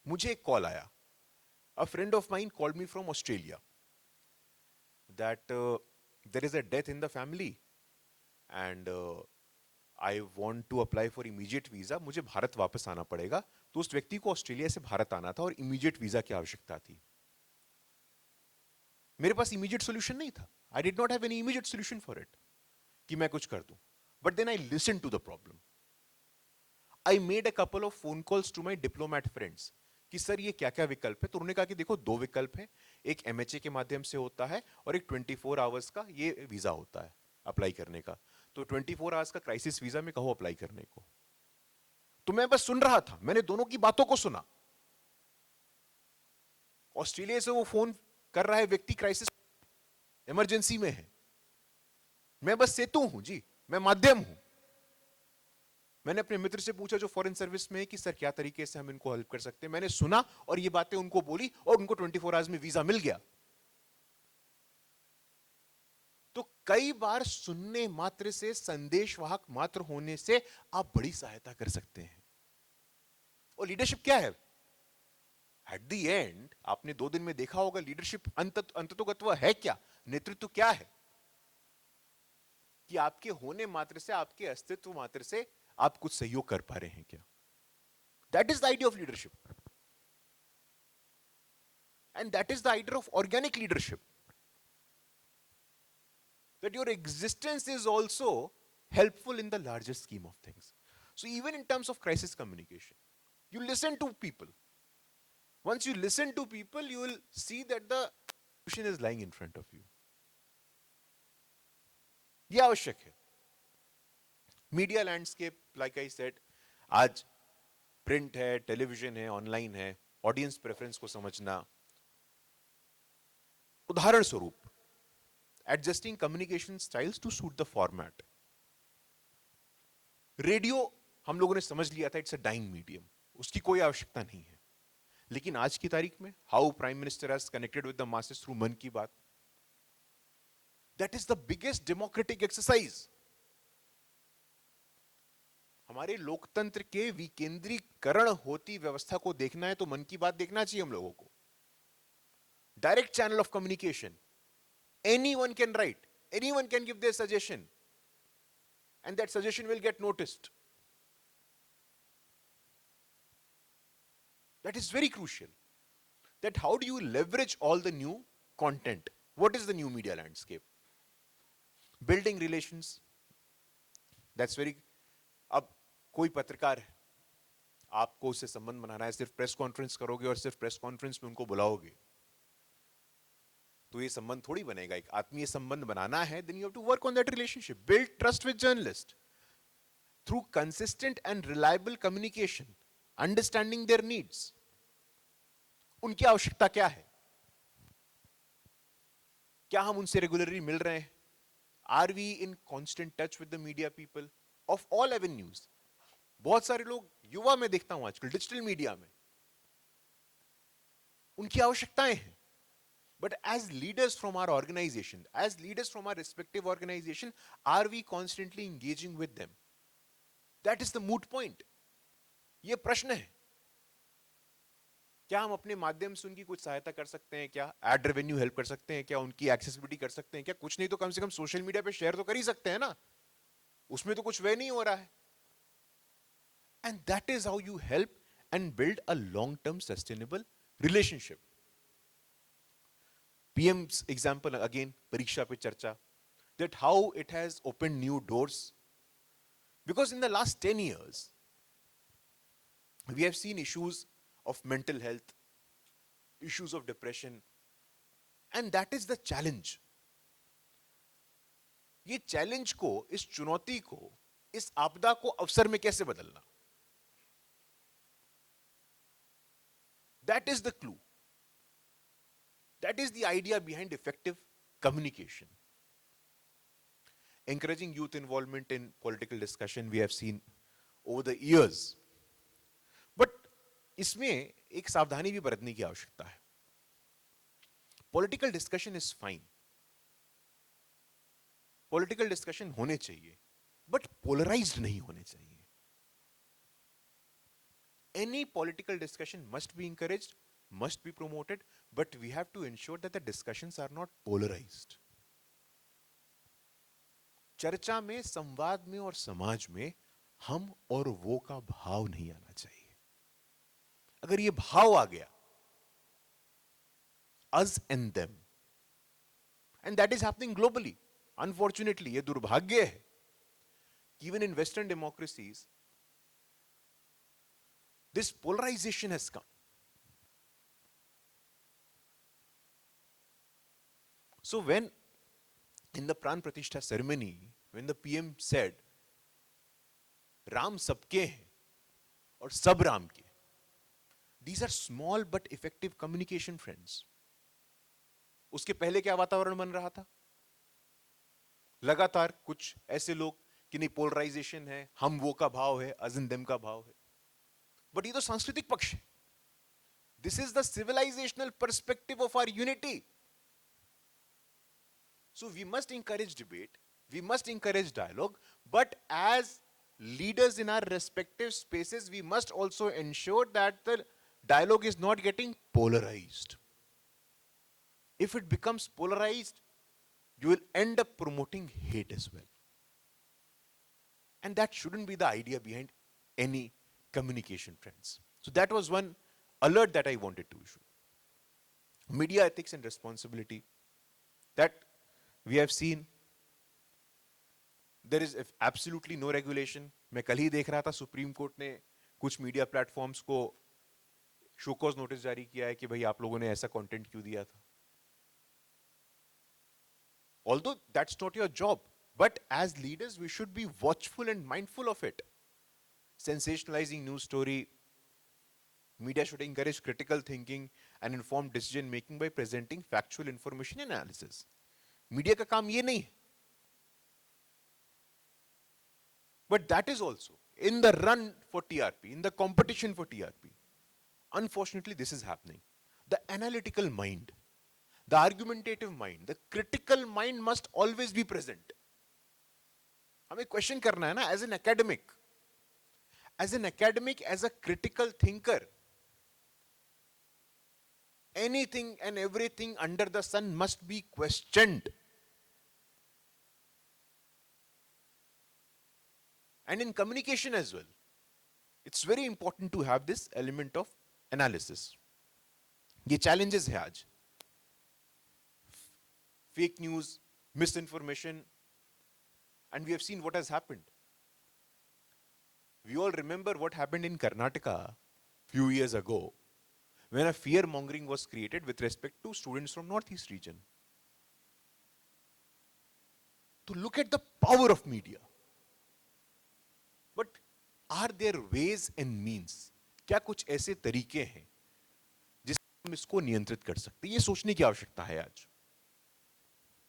मुझे एक कॉल आया. A friend of mine called me from Australia that there is a death in the family and I want to apply for immediate visa. मुझे भारत वापस आना पड़ेगा. तो उस व्यक्ति को ऑस्ट्रेलिया से भारत आना था और immediate visa की आवश्यकता थी. मेरे पास immediate solution नहीं था. I did not have any immediate solution for it कि मैं कुछ कर दूं. But then I listened to the problem. I made a couple of phone calls to my diplomat friends कि सर ये क्या क्या विकल्प है. तो उन्होंने कहा कि देखो दो विकल्प हैं, एक MHA के माध्यम से होता है और एक 24 आवर्स का ये वीजा होता है अप्लाई करने का. तो 24 आवर्स का क्राइसिस वीजा में कहो अप्लाई करने को. तो मैं बस सुन रहा था, मैंने दोनों की बातों को सुना. ऑस्ट्रेलिया से वो फोन कर रहा है व्यक्ति क्राइसिस इमरजेंसी में है. मैं बस सेतु हूं जी, मैं माध्यम हूं. मैंने अपने मित्र से पूछा जो फॉरेन सर्विस में है कि सर क्या तरीके से हम इनको हेल्प कर सकते हैं। मैंने सुना और ये बातें उनको बोली और उनको 24 आवर्स में वीजा मिल गया। तो कई बार सुनने मात्र से, संदेशवाहक मात्र होने से आप बड़ी सहायता कर सकते हैं। और लीडरशिप क्या है? एट द एंड आपने 2 दिन में देखा होगा लीडरशिप अंततोगत्व है क्या, नेतृत्व क्या है, कि आपके होने मात्र से, आपके अस्तित्व मात्र से आप कुछ सहयोग कर पा रहे हैं क्या। That is the idea of leadership and that is the idea of organic leadership, that your existence is also helpful in the larger scheme of things. So even in terms of crisis communication, you listen to people. Once you listen to people, you will see that the solution is lying in front of you. ये आवश्यक है। Media landscape, like I said, आज print है, television है, online है, audience preference को समझना। उदाहरण स्वरूप, adjusting communication styles to suit the format. Radio हम लोगों ने समझ लिया था इट्स अ डाइंग मीडियम, उसकी कोई आवश्यकता नहीं है। लेकिन आज की तारीख में how prime minister has connected with the masses through मन की बात, that is the biggest democratic exercise. हमारे लोकतंत्र के विकेंद्रीकरण होती व्यवस्था को देखना है तो मन की बात देखना चाहिए हम लोगों को। Direct channel of communication, anyone can write, anyone can give their suggestion, and that suggestion will get noticed. That is very crucial. That how do you leverage all the new content? What is the new media landscape? Building relations. That's very. अब कोई पत्रकार है, आपको उससे संबंध बनाना है, सिर्फ press conference करोगे और सिर्फ प्रेस कॉन्फ्रेंस में उनको बुलाओगे तो ये संबंध थोड़ी बनेगा। एक आत्मीय संबंध बनाना है, then you have to work on that relationship, build trust with journalists through consistent and reliable communication, understanding their needs. उनकी आवश्यकता क्या है, क्या हम उनसे रेगुलरली मिल रहे हैं, are we in constant touch with the media people of all avenues. बहुत सारे लोग, युवा में देखता हूं आजकल डिजिटल मीडिया में, उनकी आवश्यकताएं हैं। But as leaders from our organization, as leaders from our respective organization, are we constantly engaging with them? That is the moot point. ये प्रश्न है, क्या हम अपने माध्यम से उनकी कुछ सहायता कर सकते हैं क्या, एड रेवेन्यू हेल्प कर सकते हैं क्या, उनकी एक्सेसिबिलिटी कर सकते हैं क्या, कुछ नहीं तो कम से कम सोशल मीडिया पे शेयर तो कर ही सकते हैं ना, उसमें तो कुछ व्यय नहीं हो रहा है। And that is how you help and build a long-term sustainable relationship. PM's example again, परीक्षा पे चर्चा, that how it has opened new doors. Because in the last 10 years, we have seen issues of mental health, issues of depression, and that is the challenge. ये challenge को, इस चुनौती को, इस आपदा को अवसर में कैसे बदलना, that is the clue. That is the idea behind effective communication. Encouraging youth involvement in political discussion we have seen over the years. But इसमें एक सावधानी भी बरतने की आवश्यकता है। Political discussion is fine. Political discussion होने चाहिए, but polarized नहीं होने चाहिए। Any political discussion must be encouraged, must be promoted, but we have to ensure that the discussions are not polarized. चर्चा में, संवाद में और समाज में हम और वो का भाव नहीं आना चाहिए। अगर ये भाव आ गया, us and them, and that is happening globally, unfortunately, ये दुर्भाग्य है कि even in Western democracies, this polarization has come. So when in the Pran Pratishtha ceremony, when the PM said, Ram sabke hain और सब राम के, these are small but effective communication, friends. उसके पहले क्या वातावरण बन रहा था? लगातार कुछ ऐसे लोग कि नहीं पोलराइजेशन है, हम वो का भाव है, अज इन देम का भाव है, बट ये तो सांस्कृतिक पक्ष है. This is the civilisational perspective of our unity. So we must encourage debate, we must encourage dialogue, but as leaders in our respective spaces, we must also ensure that the dialogue is not getting polarized. If it becomes polarized, you will end up promoting hate as well. And that shouldn't be the idea behind any communication, friends. So that was one alert that I wanted to issue. Media ethics and responsibility. That we have seen there is absolutely no regulation. मैं कल ही देख रहा था supreme court ने कुछ media platforms को show cause notice जारी किया है कि भाई आप लोगों ने ऐसा कंटेंट क्यों दिया था. Although that's not your job, but as leaders we should be watchful and mindful of it. Sensationalizing news story, media should encourage critical thinking and informed decision making by presenting factual information and analysis. Media का काम ये नहीं है. But that is also in the run for TRP, in the competition for TRP. Unfortunately, this is happening. The analytical mind, the argumentative mind, the critical mind must always be present. हमें question करना है ना as an academic. As an academic, as a critical thinker, anything and everything under the sun must be questioned. And in communication as well, it's very important to have this element of analysis. ये challenges है आज. Fake news, misinformation, and we have seen what has happened. We all remember what happened in Karnataka few years ago, when a fear mongering was created with respect to students from Northeast region. To look at the power of media. But are there ways and means? क्या कुछ ऐसे तरीके हैं जिससे हम इसको नियंत्रित कर सकते हैं? ये सोचने की आवश्यकता है आज.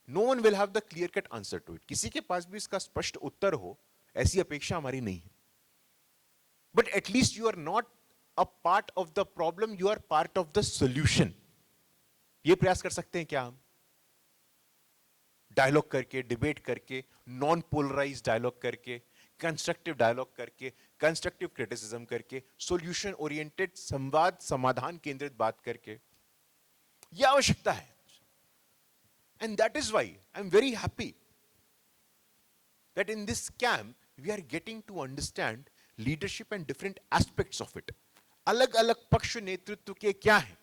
No one will have the clear cut answer to it. किसी के पास भी इसका स्पष्ट उत्तर हो, ऐसी अपेक्षा हमारी नहीं है. But at least you are not a part of the problem, you are part of the solution. ये प्रयास कर सकते हैं क्या हम? डायलॉग करके, डिबेट करके, नॉन पोलराइज डायलॉग करके, कंस्ट्रक्टिव डायलॉग करके, कंस्ट्रक्टिव क्रिटिसिज्म करके, सॉल्यूशन ओरिएंटेड संवाद समाधान केंद्रित बात करके. ये आवश्यकता है. And that is why I'm very happy that in this camp we are getting to understand leadership and different aspects of it. अलग अलग पक्ष नेतृत्व के क्या है.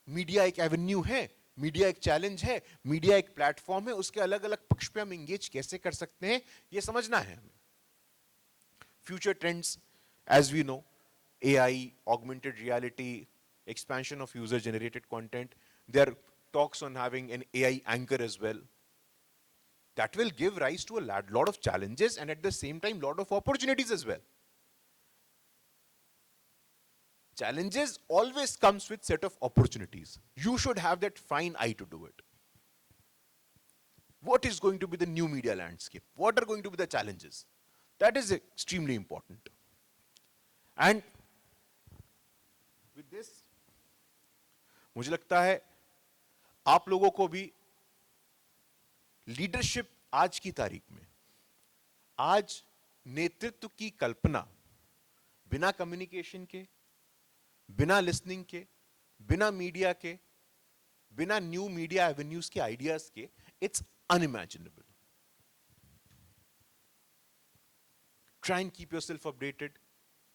मीडिया एक एवेन्यू है, मीडिया एक चैलेंज है, मीडिया एक प्लेटफॉर्म है, उसके अलग अलग पक्ष पे हम एंगेज कैसे कर सकते हैं ये समझना है हमें. Future trends as we know, AI, augmented reality, expansion of user generated content. There are talks on having an AI anchor as well. That will give rise to a lot of challenges and at the same time lot of opportunities as well. Challenges always comes with set of opportunities. You should have that fine eye to do it. What is going to be the new media landscape? What are going to be the challenges? That is extremely important. And with this, मुझे लगता है आप लोगों को भी leadership आज की तारीख में, आज नेतृत्व की कल्पना बिना कम्युनिकेशन के, बिना लिसनिंग के, बिना मीडिया के, बिना न्यू मीडिया एवेन्यूज के आइडियाज के, it's unimaginable. Try and keep yourself updated.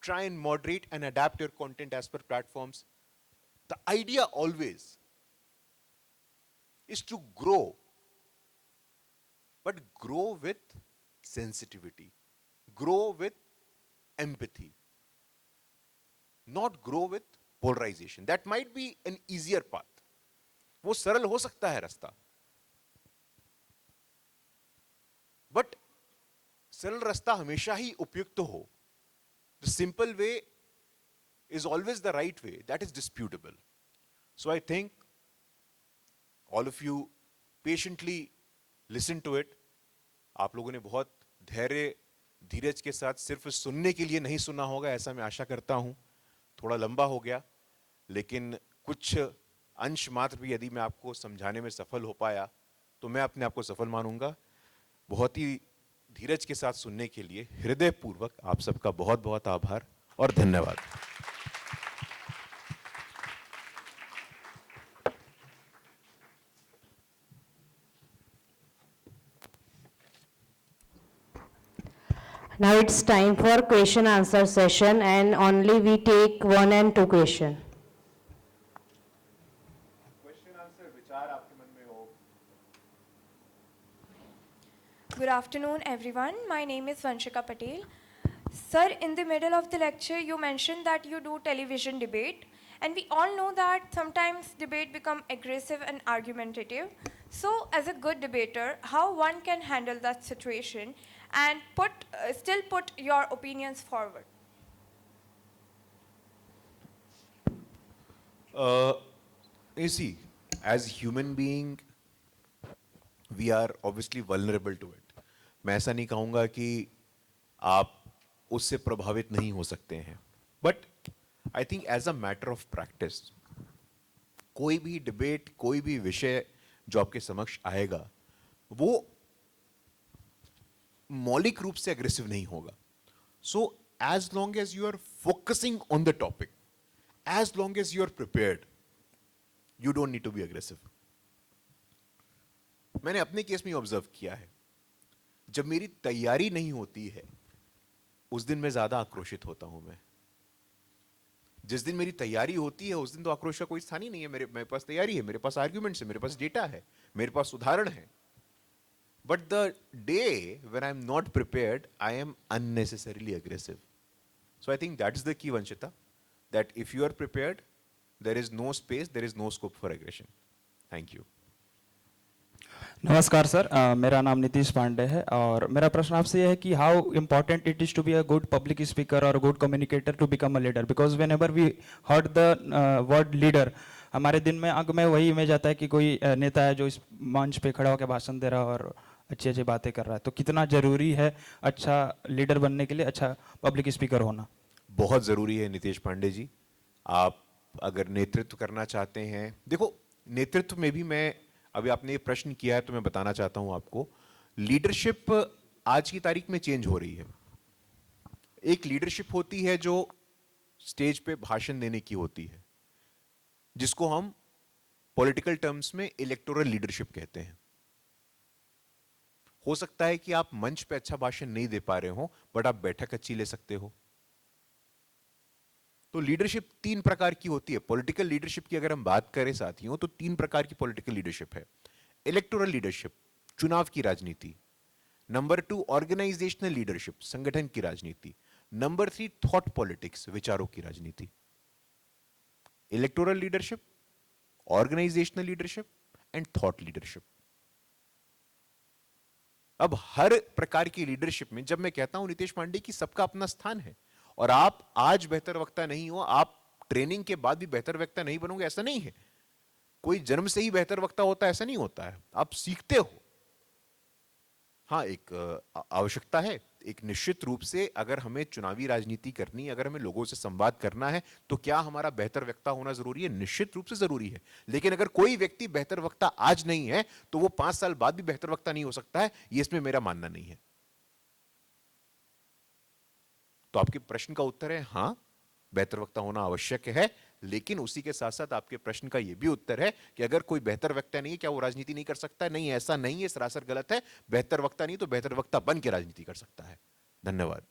Try and moderate and adapt your content as per platforms. The idea always is to grow, but grow with sensitivity, grow with empathy, not grow with polarization. That might be an easier path. वो सरल हो सकता है रास्ता, but सरल रास्ता हमेशा ही उपयुक्त हो. The simple way is always the right way. That is disputable. So I think all of you patiently listen to it, आप लोगों ने बहुत धैर्य धीरज के साथ सिर्फ सुनने के लिए नहीं सुना होगा, ऐसा मैं आशा करता हूं। थोड़ा लंबा हो गया, लेकिन कुछ अंश मात्र भी यदि मैं आपको समझाने में सफल हो पाया तो मैं अपने आप को सफल मानूंगा। बहुत ही धीरज के साथ सुनने के लिए हृदयपूर्वक आप सबका बहुत बहुत आभार और धन्यवाद। Now it's time for question answer session, and only we take 1 and 2 question. Question answer विचार आपके मन में हो। Good afternoon, everyone. My name is Vanshika Patel. Sir, in the middle of the lecture, you mentioned that you do television debate, and we all know that sometimes debate become aggressive and argumentative. So, as a good debater, how one can handle that situation and still put your opinions forward? You see, as human being, we are obviously vulnerable to it. मैं ऐसा नहीं कहूंगा कि आप उससे प्रभावित नहीं हो सकते हैं, but I think as a matter of practice कोई भी डिबेट, कोई भी विषय जो आपके समक्ष आएगा वो मौलिक रूप से अग्रेसिव नहीं होगा। So as long as you are focusing on the topic, as long as you are prepared, you don't need to be aggressive. मैंने अपने केस में ऑब्जर्व किया है, जब मेरी तैयारी नहीं होती है उस दिन मैं ज्यादा आक्रोशित होता हूं। मैं जिस दिन मेरी तैयारी होती है उस दिन तो आक्रोश का कोई स्थान ही नहीं है। मेरे पास तैयारी है, मेरे पास आर्ग्यूमेंट्स है, मेरे पास डेटा है, मेरे पास उदाहरण है। But the day when I am not prepared, I am unnecessarily aggressive. So I think that is the key, Vanshita, that if you are prepared, there is no space, there is no scope for aggression. Thank you. नमस्कार sir, मेरा नाम नीतीश पांडे है और मेरा प्रश्न आपसे यह है कि how important it is to be a good public speaker और good communicator to become a leader, because whenever we heard the word leader, हमारे दिन में आंख में वही इमेज आता है कि कोई नेता है जो इस मंच पे खड़ा होकर भाषण दे रहा है और अच्छी अच्छी बातें कर रहा है। तो कितना जरूरी है अच्छा लीडर बनने के लिए अच्छा पब्लिक स्पीकर होना? बहुत जरूरी है नीतीश पांडे जी। आप अगर नेतृत्व करना चाहते हैं, देखो नेतृत्व में भी मैं, अभी आपने ये प्रश्न किया है तो मैं बताना चाहता हूं आपको, लीडरशिप आज की तारीख में चेंज हो रही है। एक लीडरशिप होती है जो स्टेज पे भाषण देने की होती है, जिसको हम पॉलिटिकल टर्म्स में इलेक्टोरल लीडरशिप कहते हैं। हो सकता है कि आप मंच पे अच्छा भाषण नहीं दे पा रहे हो, बट आप बैठक अच्छी ले सकते हो। तो लीडरशिप 3 प्रकार की होती है। पॉलिटिकल लीडरशिप की अगर हम बात करें साथियों, तो 3 प्रकार की पॉलिटिकल लीडरशिप है। इलेक्टोरल लीडरशिप, चुनाव की राजनीति। नंबर 2 ऑर्गेनाइजेशनल लीडरशिप, संगठन की राजनीति। नंबर 3 थॉट पॉलिटिक्स, विचारों की राजनीति। Electoral leadership, organisational leadership and thought leadership. अब हर प्रकार की लीडरशिप में जब मैं कहता हूं नीतीश पांडे की सबका अपना स्थान है, और आप आज बेहतर वक्ता नहीं हो, आप ट्रेनिंग के बाद भी बेहतर वक्ता नहीं बनोगे, ऐसा नहीं है। कोई जन्म से ही बेहतर वक्ता होता है, ऐसा नहीं होता है, आप सीखते हो। हाँ, एक आवश्यकता है, एक निश्चित रूप से अगर हमें चुनावी राजनीति करनी है, अगर हमें लोगों से संवाद करना है, तो क्या हमारा बेहतर वक्ता होना जरूरी है? निश्चित रूप से जरूरी है। लेकिन अगर कोई व्यक्ति बेहतर वक्ता आज नहीं है तो वो 5 साल बाद भी बेहतर वक्ता नहीं हो सकता है, ये इसमें मेरा मानना नहीं है। तो आपके प्रश्न का उत्तर है हां, बेहतर वक्ता होना आवश्यक है, लेकिन उसी के साथ साथ आपके प्रश्न का यह भी उत्तर है कि अगर कोई बेहतर वक्ता नहीं है, क्या वो राजनीति नहीं कर सकता है? नहीं, ऐसा नहीं है, सरासर गलत है। बेहतर वक्ता नहीं तो बेहतर वक्ता बन के राजनीति कर सकता है। धन्यवाद।